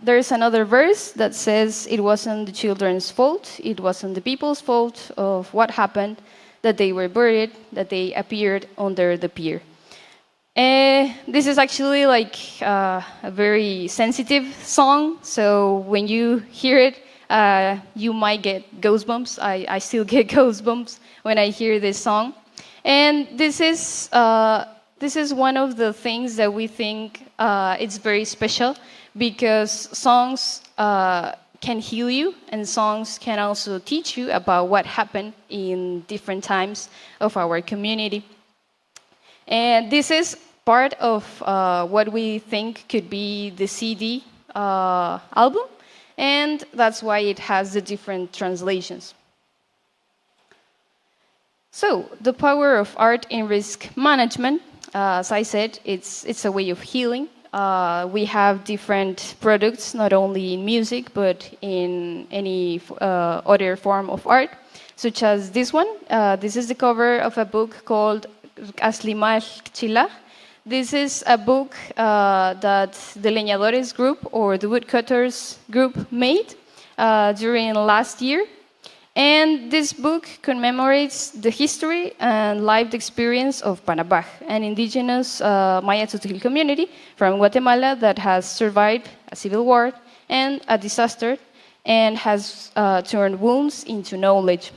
[SPEAKER 14] there's another verse that says it wasn't the children's fault, it wasn't the people's fault of what happened, that they were buried, that they appeared under the pier. This is actually like a very sensitive song, so when you hear it, you might get goosebumps. I still get goosebumps when I hear this song. And this is one of the things that we think it's very special, because songs can heal you, and songs can also teach you about what happened in different times of our community. And this is part of what we think could be the CD album, and that's why it has the different translations. So, the power of art in risk management, as I said, it's a way of healing. We have different products, not only in music, but in any other form of art, such as this one. This is the cover of a book called Aslimar Chila. This is a book that the Leñadores group, or the woodcutters group, made during last year. And this book commemorates the history and lived experience of Panabaj, an indigenous Maya Tzotzil community from Guatemala that has survived a civil war and a disaster, and has turned wounds into knowledge.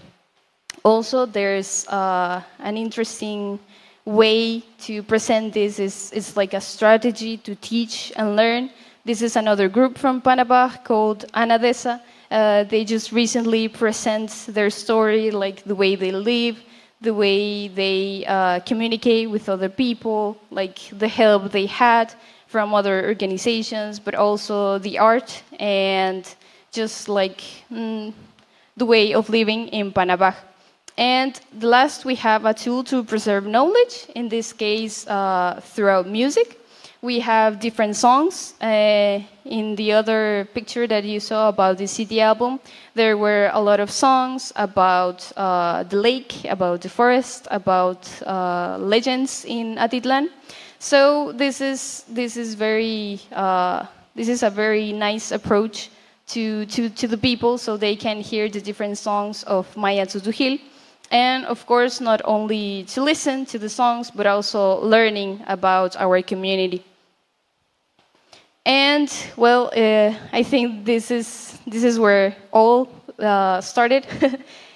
[SPEAKER 14] Also, there's an interesting way to present this. It's like a strategy to teach and learn. This is another group from Panabaj called Anadesa. They just recently present their story, like the way they live, the way they communicate with other people, like the help they had from other organizations, but also the art and just like the way of living in Panabaj. And the last, we have a tool to preserve knowledge, in this case throughout music. We have different songs. In the other picture that you saw about the CD album, there were a lot of songs about the lake, about the forest, about legends in Atitlan. So this is a very nice approach to the people, so they can hear the different songs of Maya Tzotzil. And of course, not only to listen to the songs, but also learning about our community. And well, I think this is where all started.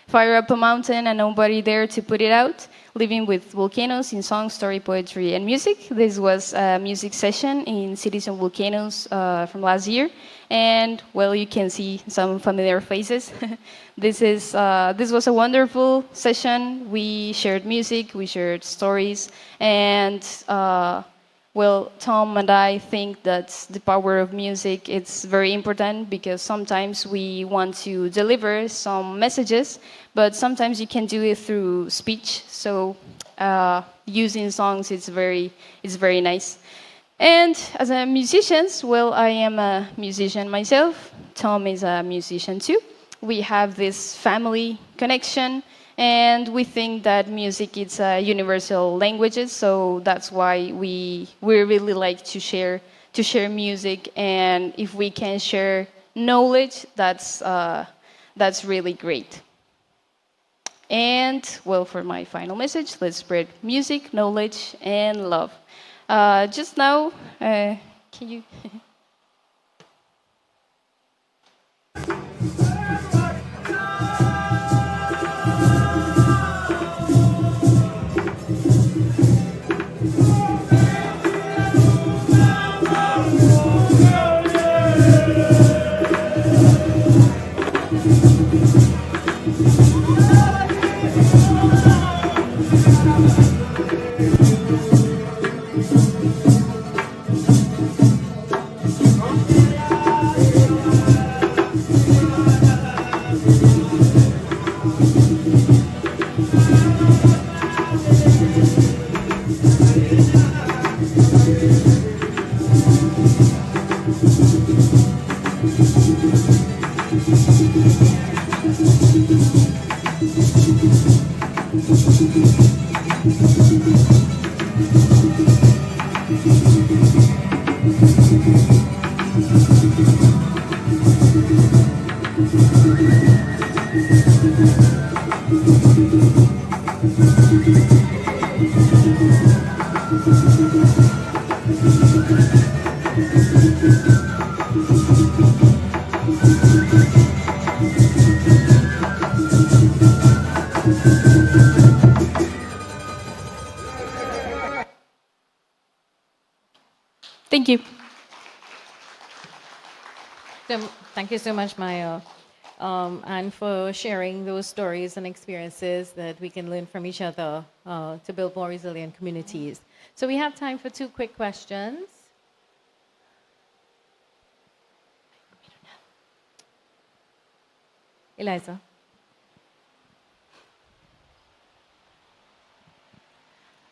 [SPEAKER 14] Fire up a mountain and nobody there to put it out. Living with volcanoes in song, story, poetry, and music. This was a music session in Cities and Volcanoes from last year. And well, you can see some familiar faces. This was a wonderful session. We shared music, we shared stories, and well, Tom and I think that the power of music is very important, because sometimes we want to deliver some messages, but sometimes you can do it through speech. So using songs is very nice. And as a musician, well, I am a musician myself. Tom is a musician too. We have this family connection, and we think that music is a universal language, so that's why we really like to share music. And if we can share knowledge, that's really great. And well, for my final message, let's spread music, knowledge, and love. Just now, can you?
[SPEAKER 9] Thank you.
[SPEAKER 14] Thank you.
[SPEAKER 2] Thank you so much, Maya, and for sharing those stories and experiences that we can learn from each other to build more resilient communities. So we have time for 2 quick questions. Eliza.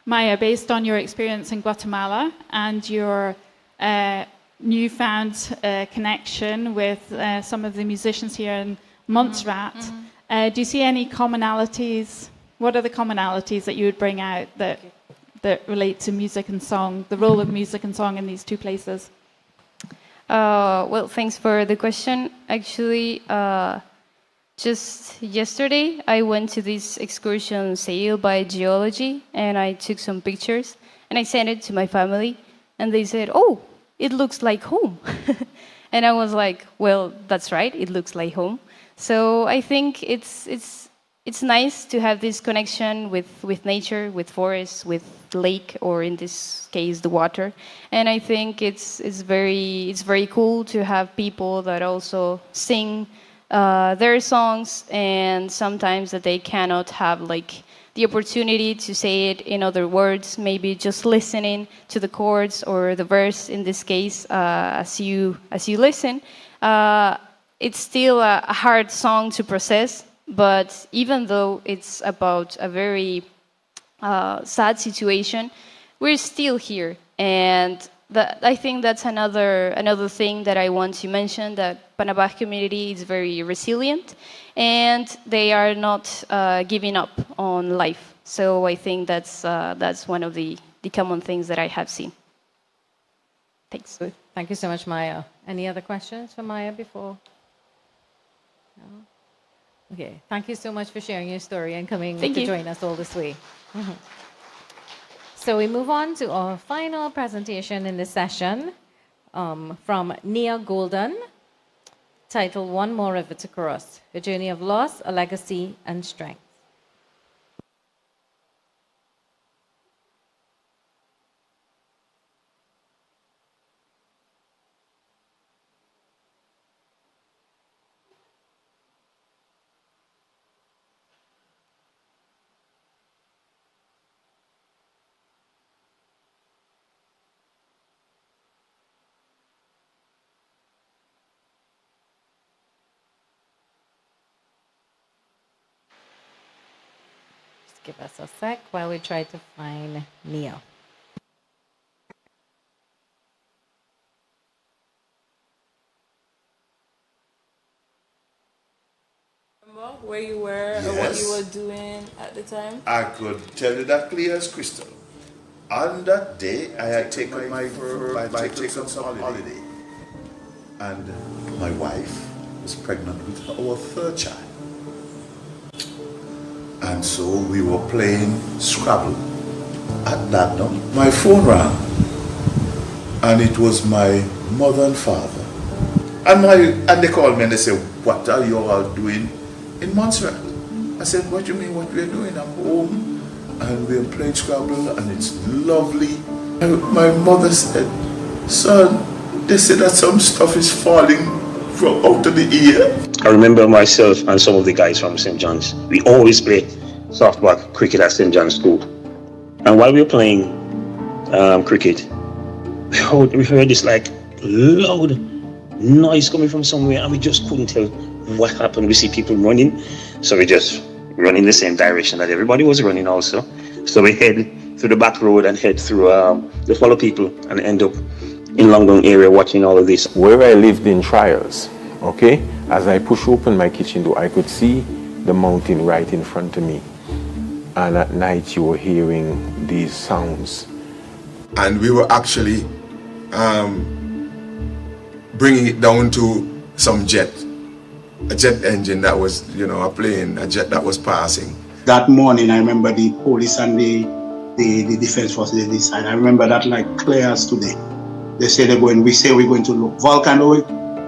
[SPEAKER 15] Maya, based on your experience in Guatemala and your newfound connection with some of the musicians here in Montserrat, do you see any commonalities? What are the commonalities that you would bring out that relate to music and song, the role of music and song in these 2 places?
[SPEAKER 14] Well, thanks for the question. Actually, just yesterday, I went to this excursion sailed by geology, and I took some pictures, and I sent it to my family, and they said, "Oh, it looks like home." And I was like, "Well, that's right, it looks like home." So I think it's nice to have this connection with nature, with forests, with lake, or in this case, the water. And I think it's very cool to have people that also sing their songs, and sometimes that they cannot have like the opportunity to say it in other words, maybe just listening to the chords or the verse in this case as you listen. It's still a hard song to process, but even though it's about a very sad situation, we're still here. And I think that's another thing that I want to mention, that Panabaj community is very resilient and they are not giving up on life. So I think that's one of the common things that I have seen. Thanks.
[SPEAKER 2] Thank you so much, Maya. Any other questions for Maya before? No? Okay. Thank you so much for sharing your story and coming to join us all this way. So we move on to our final presentation in this session from Nia Golden, titled One More River to Cross, A Journey of Loss, a Legacy, and Strength. Give us a sec while we try to find Nia.
[SPEAKER 16] Remember where you were or what you were doing at the time?
[SPEAKER 17] I could tell you that clear as crystal. On that day, I had taken some holiday. And my wife was pregnant with our 3rd child. And so we were playing Scrabble at that time. My phone rang, and it was my mother and father. And they called me and they said, "What are you all doing in Montserrat?" I said, "What do you mean, what we're doing? I'm home, and we're playing Scrabble, and it's lovely." And my mother said, "Son, they said that some stuff is falling from out of the ear."
[SPEAKER 18] I remember myself and some of the guys from St. John's. We always play softball cricket at St. John's School. And while we were playing cricket, we heard this like loud noise coming from somewhere, and we just couldn't tell what happened. We see people running, so we just run in the same direction that everybody was running also. So we head through the back road and head through the follow people and end up in London area watching all of this.
[SPEAKER 19] Where I lived in Trials, okay, as I push open my kitchen door, I could see the mountain right in front of me. And at night you were hearing these sounds.
[SPEAKER 20] And we were actually bringing it down to some a jet engine that was, a plane, a jet that was passing.
[SPEAKER 21] That morning, I remember the police and the defense forces they decided. I remember that like clear as today. They say we say we're going to look. Volcano,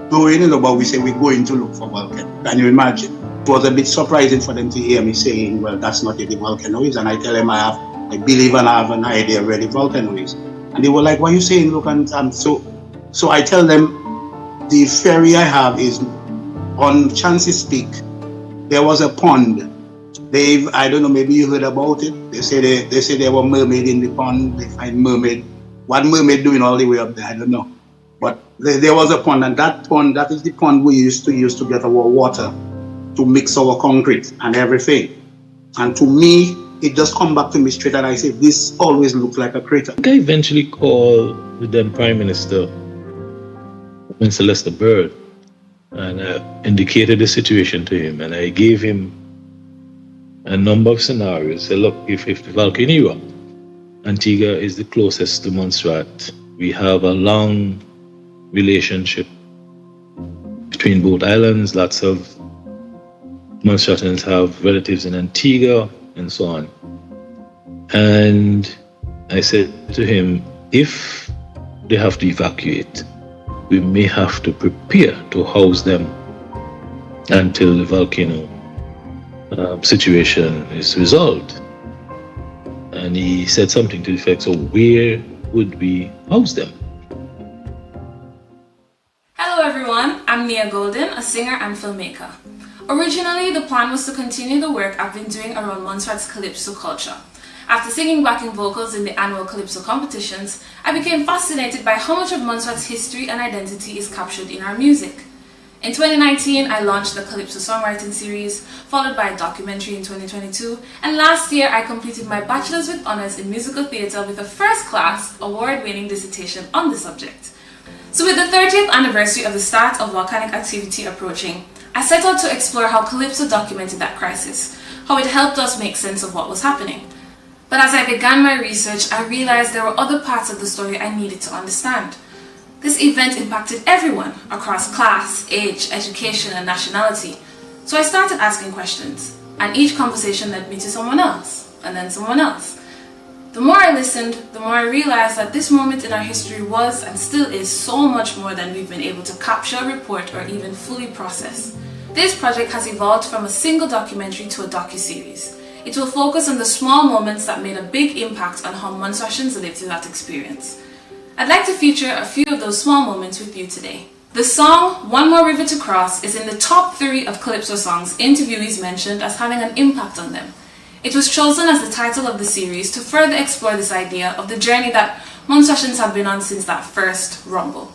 [SPEAKER 21] but we say we're going to look for volcano. Can you imagine? It was a bit surprising for them to hear me saying, well, that's not where the volcano is. And I tell them I believe and I have an idea where the volcano is. And they were like, what are you saying? Look, and so I tell them, the ferry I have is on Chances Peak. There was a pond. I don't know, maybe you heard about it. They say there were mermaid in the pond. They find mermaid. What mermaid doing all the way up there? I don't know. But there was a pond, and that is the pond we used to get our water to mix our concrete and everything. And to me, it just come back to me straight, and I say, this always looks like a crater.
[SPEAKER 3] I eventually called the then Prime Minister, Mr. Lester Bird, and indicated the situation to him, and I gave him a number of scenarios. Say, look, if the volcano erupt, Antigua is the closest to Montserrat. We have a long relationship between both islands. Lots of Montserratans have relatives in Antigua and so on. And I said to him, if they have to evacuate, we may have to prepare to house them until the volcano situation is resolved. And he said something to the effect, so where would we house them?
[SPEAKER 22] Hello everyone, I'm Nia Golden, a singer and filmmaker. Originally, the plan was to continue the work I've been doing around Montserrat's Calypso culture. After singing backing vocals in the annual Calypso competitions, I became fascinated by how much of Montserrat's history and identity is captured in our music. In 2019, I launched the Calypso songwriting series, followed by a documentary in 2022, and last year I completed my Bachelor's with Honours in Musical Theatre with a first-class, award-winning dissertation on the subject. So with the 30th anniversary of the start of volcanic activity approaching, I set out to explore how Calypso documented that crisis, how it helped us make sense of what was happening. But as I began my research, I realized there were other parts of the story I needed to understand. This event impacted everyone across class, age, education, and nationality. So I started asking questions, and each conversation led me to someone else, and then someone else. The more I listened, the more I realized that this moment in our history was and still is so much more than we've been able to capture, report, or even fully process. This project has evolved from a single documentary to a docuseries. It will focus on the small moments that made a big impact on how Montserratans lived through that experience. I'd like to feature a few of those small moments with you today. The song One More River to Cross is in the top 3 of Calypso songs interviewees mentioned as having an impact on them. It was chosen as the title of the series to further explore this idea of the journey that Montserratans have been on since that first rumble.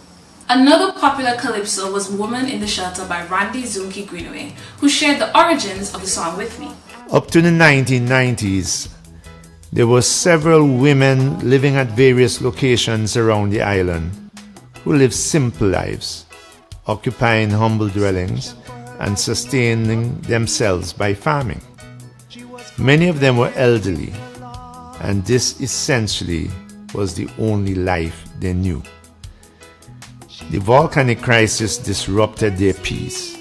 [SPEAKER 22] Another popular calypso was Woman in the Shelter by Randy Zunki Greenaway, who shared the origins of the song with me.
[SPEAKER 23] Up to the 1990s, there were several women living at various locations around the island who lived simple lives, occupying humble dwellings and sustaining themselves by farming. Many of them were elderly, and this essentially was the only life they knew. The volcanic crisis disrupted their peace.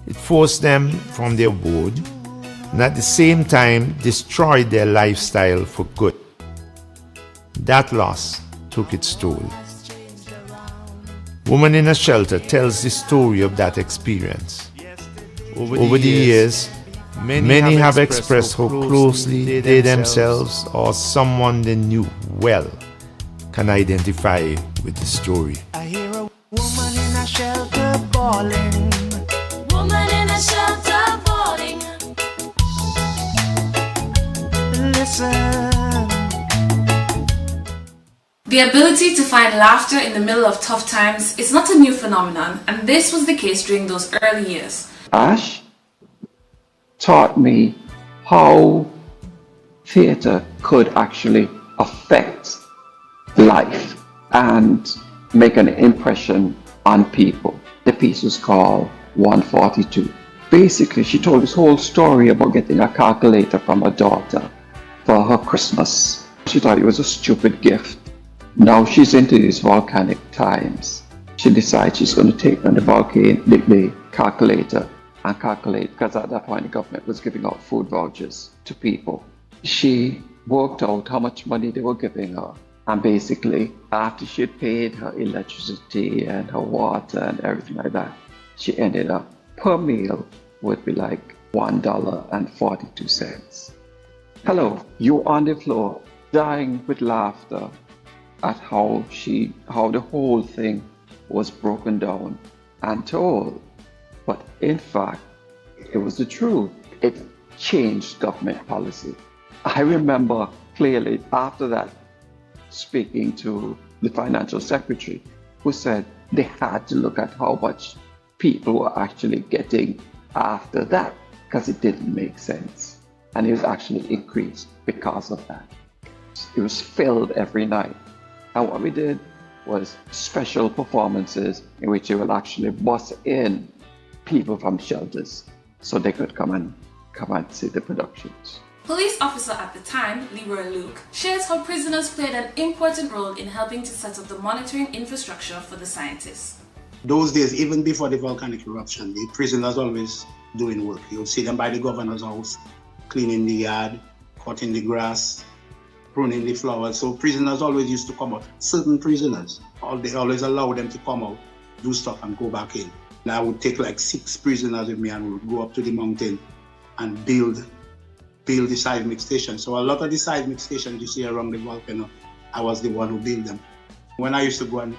[SPEAKER 23] It forced them from their abode, and at the same time destroyed their lifestyle for good. That loss took its toll. Woman in a Shelter tells the story of that experience. Over the years, many have expressed how closely they themselves or someone they knew well can identify with the story.
[SPEAKER 9] I hear a woman in a shelter bawling. Woman in a shelter bawling. Listen.
[SPEAKER 22] The ability to find laughter in the middle of tough times is not a new phenomenon, and this was the case during those early years.
[SPEAKER 24] Ash taught me how theatre could actually affect life and make an impression on people. The piece was called 142. Basically, she told this whole story about getting a calculator from her daughter for her Christmas. She thought it was a stupid gift. Now she's into these volcanic times. She decides she's going to take on the calculator and calculate, because at that point the government was giving out food vouchers to people. She worked out how much money they were giving her, and basically after she had paid her electricity and her water and everything like that, she ended up per meal would be like $1.42. Hello, you on the floor dying with laughter at how the whole thing was broken down and told. But in fact, it was the truth. It changed government policy. I remember clearly after that speaking to the financial secretary, who said they had to look at how much people were actually getting after that, because it didn't make sense. And it was actually increased because of that. It was filled every night. And what we did was special performances in which they will actually bus in people from shelters so they could come and see the productions.
[SPEAKER 22] Police officer at the time, Leroy Luke, shares how prisoners played an important role in helping to set up the monitoring infrastructure for the scientists.
[SPEAKER 21] Those days, even before the volcanic eruption, the prisoners always doing work. You'll see them by the governor's house, cleaning the yard, cutting the grass, pruning the flowers. So prisoners always used to come out. Certain prisoners, they always allow them to come out, do stuff and go back in. And I would take like 6 prisoners with me and we would go up to the mountain and build the seismic station. So a lot of the seismic stations you see around the volcano, I was the one who built them. When I used to go and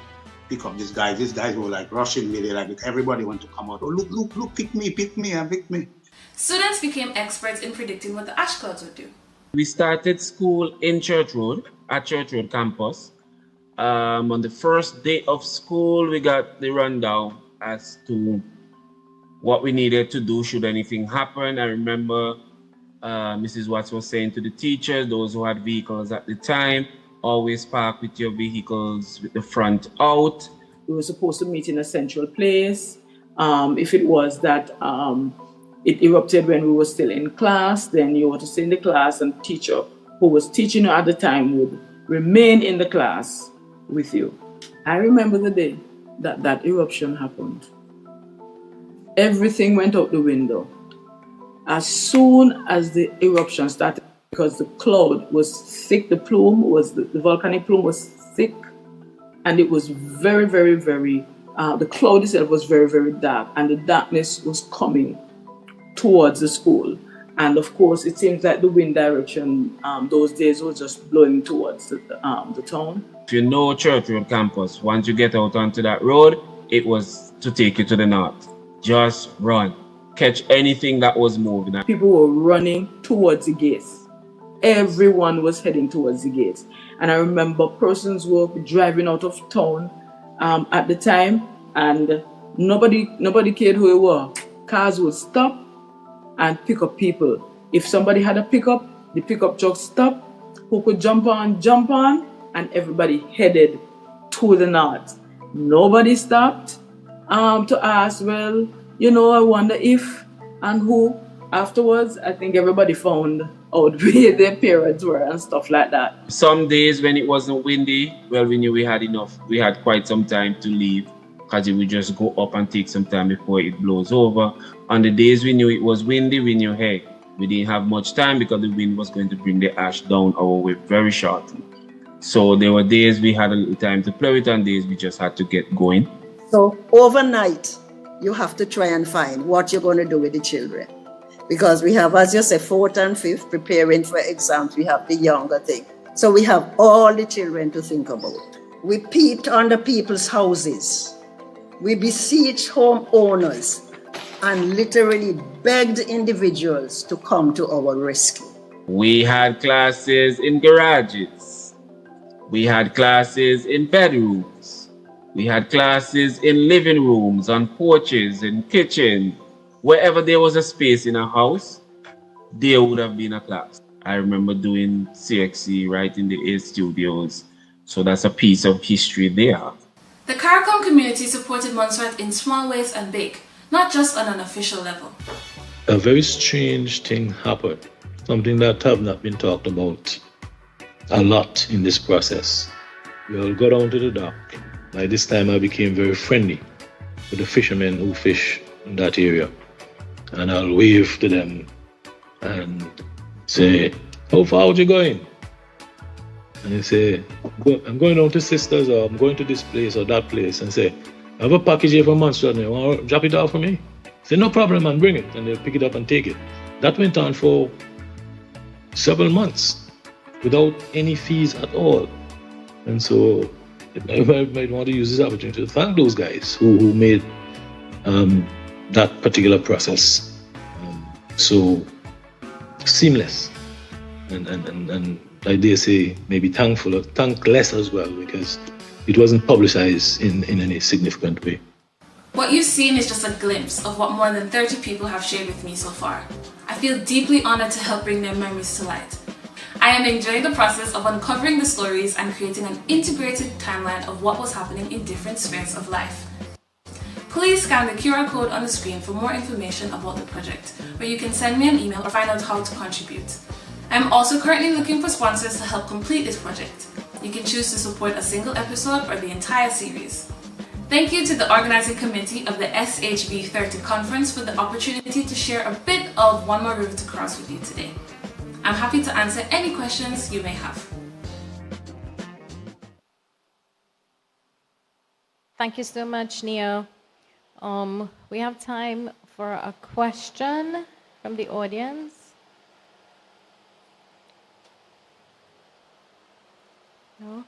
[SPEAKER 21] pick up these guys were like rushing me. They like, everybody want to come out. Oh, look, pick me, and pick me.
[SPEAKER 22] Students became experts in predicting what the ash clouds would do.
[SPEAKER 1] We started school in Church Road, at Church Road campus. On the first day of school, we got the rundown as to what we needed to do should anything happen. I remember Mrs. Watts was saying to the teachers, those who had vehicles at the time, always park with your vehicles with the front out.
[SPEAKER 4] We were supposed to meet in a central place. If it was that it erupted when we were still in class, then you were to stay in the class, and the teacher who was teaching you at the time would remain in the class with you. I remember the day that eruption happened. Everything went out the window. As soon as the eruption started, because the cloud was thick, the volcanic plume was thick, and it was very, very, very, the cloud itself was very, very dark, and the darkness was coming towards the school. And of course, it seems like the wind direction those days was just blowing towards the town.
[SPEAKER 1] If you know Church Road campus, once you get out onto that road, it was to take you to the north. Just run. Catch anything that was moving.
[SPEAKER 4] People were running towards the gates. Everyone was heading towards the gates. And I remember persons were driving out of town at the time, and nobody cared who it was. Cars would stop and pick up people. If somebody had a pickup, the pickup truck stopped. Who could jump on, and everybody headed to the north. Nobody stopped to ask, well, I wonder if and who. Afterwards, I think everybody found out where their parents were and stuff like that.
[SPEAKER 1] Some days when it wasn't windy, well, we knew we had enough. We had quite some time to leave, because it would just go up and take some time before it blows over. On the days we knew it was windy, we knew, hey, we didn't have much time because the wind was going to bring the ash down our way very shortly. So there were days we had a little time to play with, and days we just had to get going.
[SPEAKER 5] So overnight, you have to try and find what you're going to do with the children. Because we have, as you say, 4th and 5th preparing for exams. We have the younger thing. So we have all the children to think about. We peeped under people's houses. We beseeched homeowners and literally begged individuals to come to our rescue.
[SPEAKER 1] We had classes in garages. We had classes in bedrooms. We had classes in living rooms, on porches, in kitchen. Wherever there was a space in a house, there would have been a class. I remember doing CXC right in the A studios. So that's a piece of history there.
[SPEAKER 22] The CARICOM community supported Montserrat in small ways and big, not just on an official level.
[SPEAKER 3] A very strange thing happened, something that have not been talked about a lot in this process. We all go down to the dock. By this time I became very friendly with the fishermen who fish in that area. And I'll wave to them and say, how far are you going? And they say, I'm going down to Sisters, or I'm going to this place or that place, and say, I have a package here from Montserrat, you want to drop it off for me? Say, no problem, man, bring it. And they'll pick it up and take it. That went on for several months without any fees at all. And so I might want to use this opportunity to thank those guys who made that particular process so seamless. And I dare say maybe thankless as well, because it wasn't publicized in any significant way.
[SPEAKER 22] What you've seen is just a glimpse of what more than 30 people have shared with me so far. I feel deeply honored to help bring their memories to light. I am enjoying the process of uncovering the stories and creating an integrated timeline of what was happening in different spheres of life. Please scan the QR code on the screen for more information about the project, where you can send me an email or find out how to contribute. I'm also currently looking for sponsors to help complete this project. You can choose to support a single episode or the entire series. Thank you to the organizing committee of the SHV 30 conference for the opportunity to share a bit of One More River to Cross with you today. I'm happy to answer any questions you may have.
[SPEAKER 2] Thank you so much, Nia. We have time for a question from the audience. No?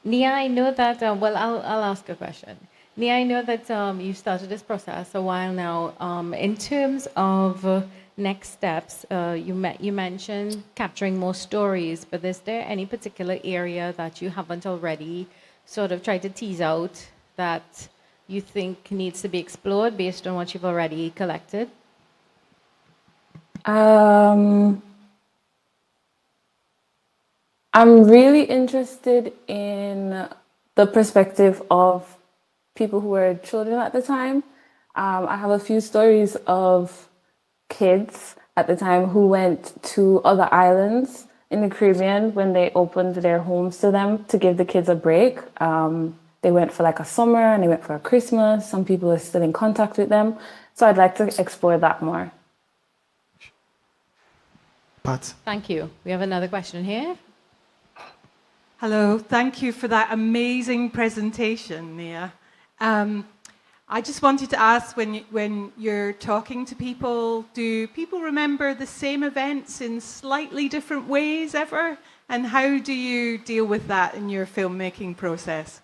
[SPEAKER 2] Nia, I know that, I'll ask a question. Nia, I know that you started this process a while now. In terms of next steps, you mentioned capturing more stories, but is there any particular area that you haven't already sort of tried to tease out that you think needs to be explored based on what you've already collected?
[SPEAKER 16] I'm really interested in the perspective of people who were children at the time. I have a few stories of kids at the time who went to other islands in the Caribbean when they opened their homes to them to give the kids a break. They went for like a summer and they went for a Christmas. Some people are still in contact with them. So I'd like to explore that more.
[SPEAKER 7] Pat.
[SPEAKER 2] Thank you. We have another question here.
[SPEAKER 10] Hello, thank you for that amazing presentation, Nia. I just wanted to ask, when you're talking to people, do people remember the same events in slightly different ways ever? And how do you deal with that in your filmmaking process?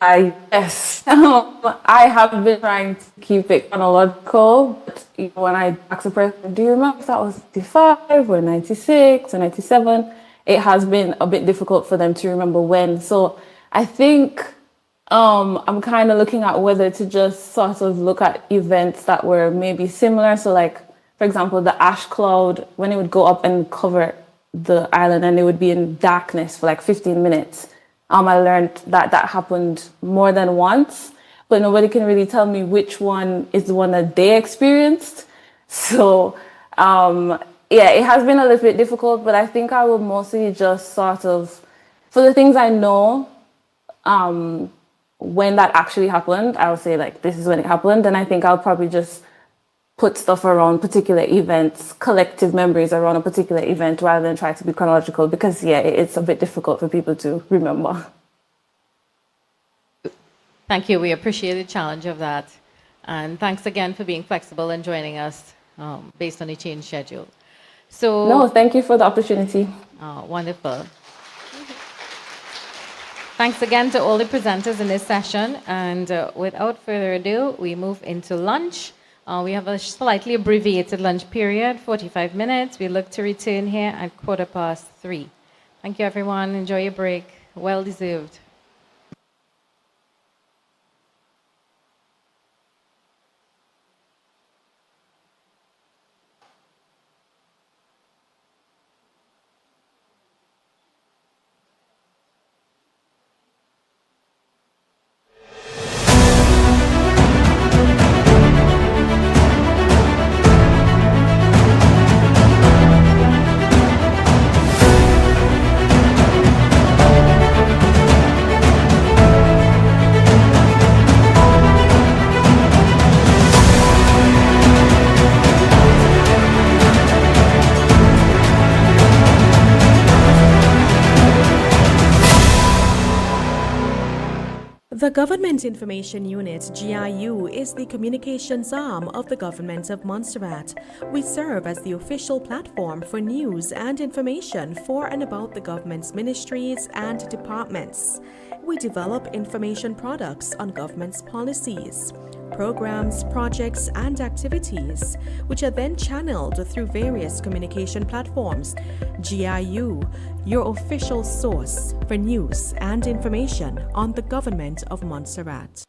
[SPEAKER 16] Yes, I have been trying to keep it chronological. But when I ask a person, do you remember if that was 95 or 96 or 97? It has been a bit difficult for them to remember when. So I think I'm kind of looking at whether to just sort of look at events that were maybe similar. So like, for example, the ash cloud, when it would go up and cover the island and it would be in darkness for like 15 minutes. I learned that happened more than once, but nobody can really tell me which one is the one that they experienced. So, yeah, it has been a little bit difficult, but I think I will mostly just sort of, for the things I know, when that actually happened, I would say like, this is when it happened. And I think I'll probably just put stuff around particular events, collective memories around a particular event rather than try to be chronological because, yeah, it's a bit difficult for people to remember.
[SPEAKER 2] Thank you. We appreciate the challenge of that. And thanks again for being flexible and joining us based on a changed schedule. So,
[SPEAKER 16] no, thank you for the opportunity.
[SPEAKER 2] Wonderful. Thanks again to all the presenters in this session. And without further ado, we move into lunch. We have a slightly abbreviated lunch period, 45 minutes. We look to return here at 3:15. Thank you, everyone. Enjoy your break. Well deserved.
[SPEAKER 7] The Government Information Unit, GIU, is the communications arm of the Government of Montserrat. We serve as the official platform for news and information for and about the government's ministries and departments. We develop information products on government's policies, programs, projects, and activities, which are then channeled through various communication platforms. GIU, your official source for news and information on the Government of Montserrat.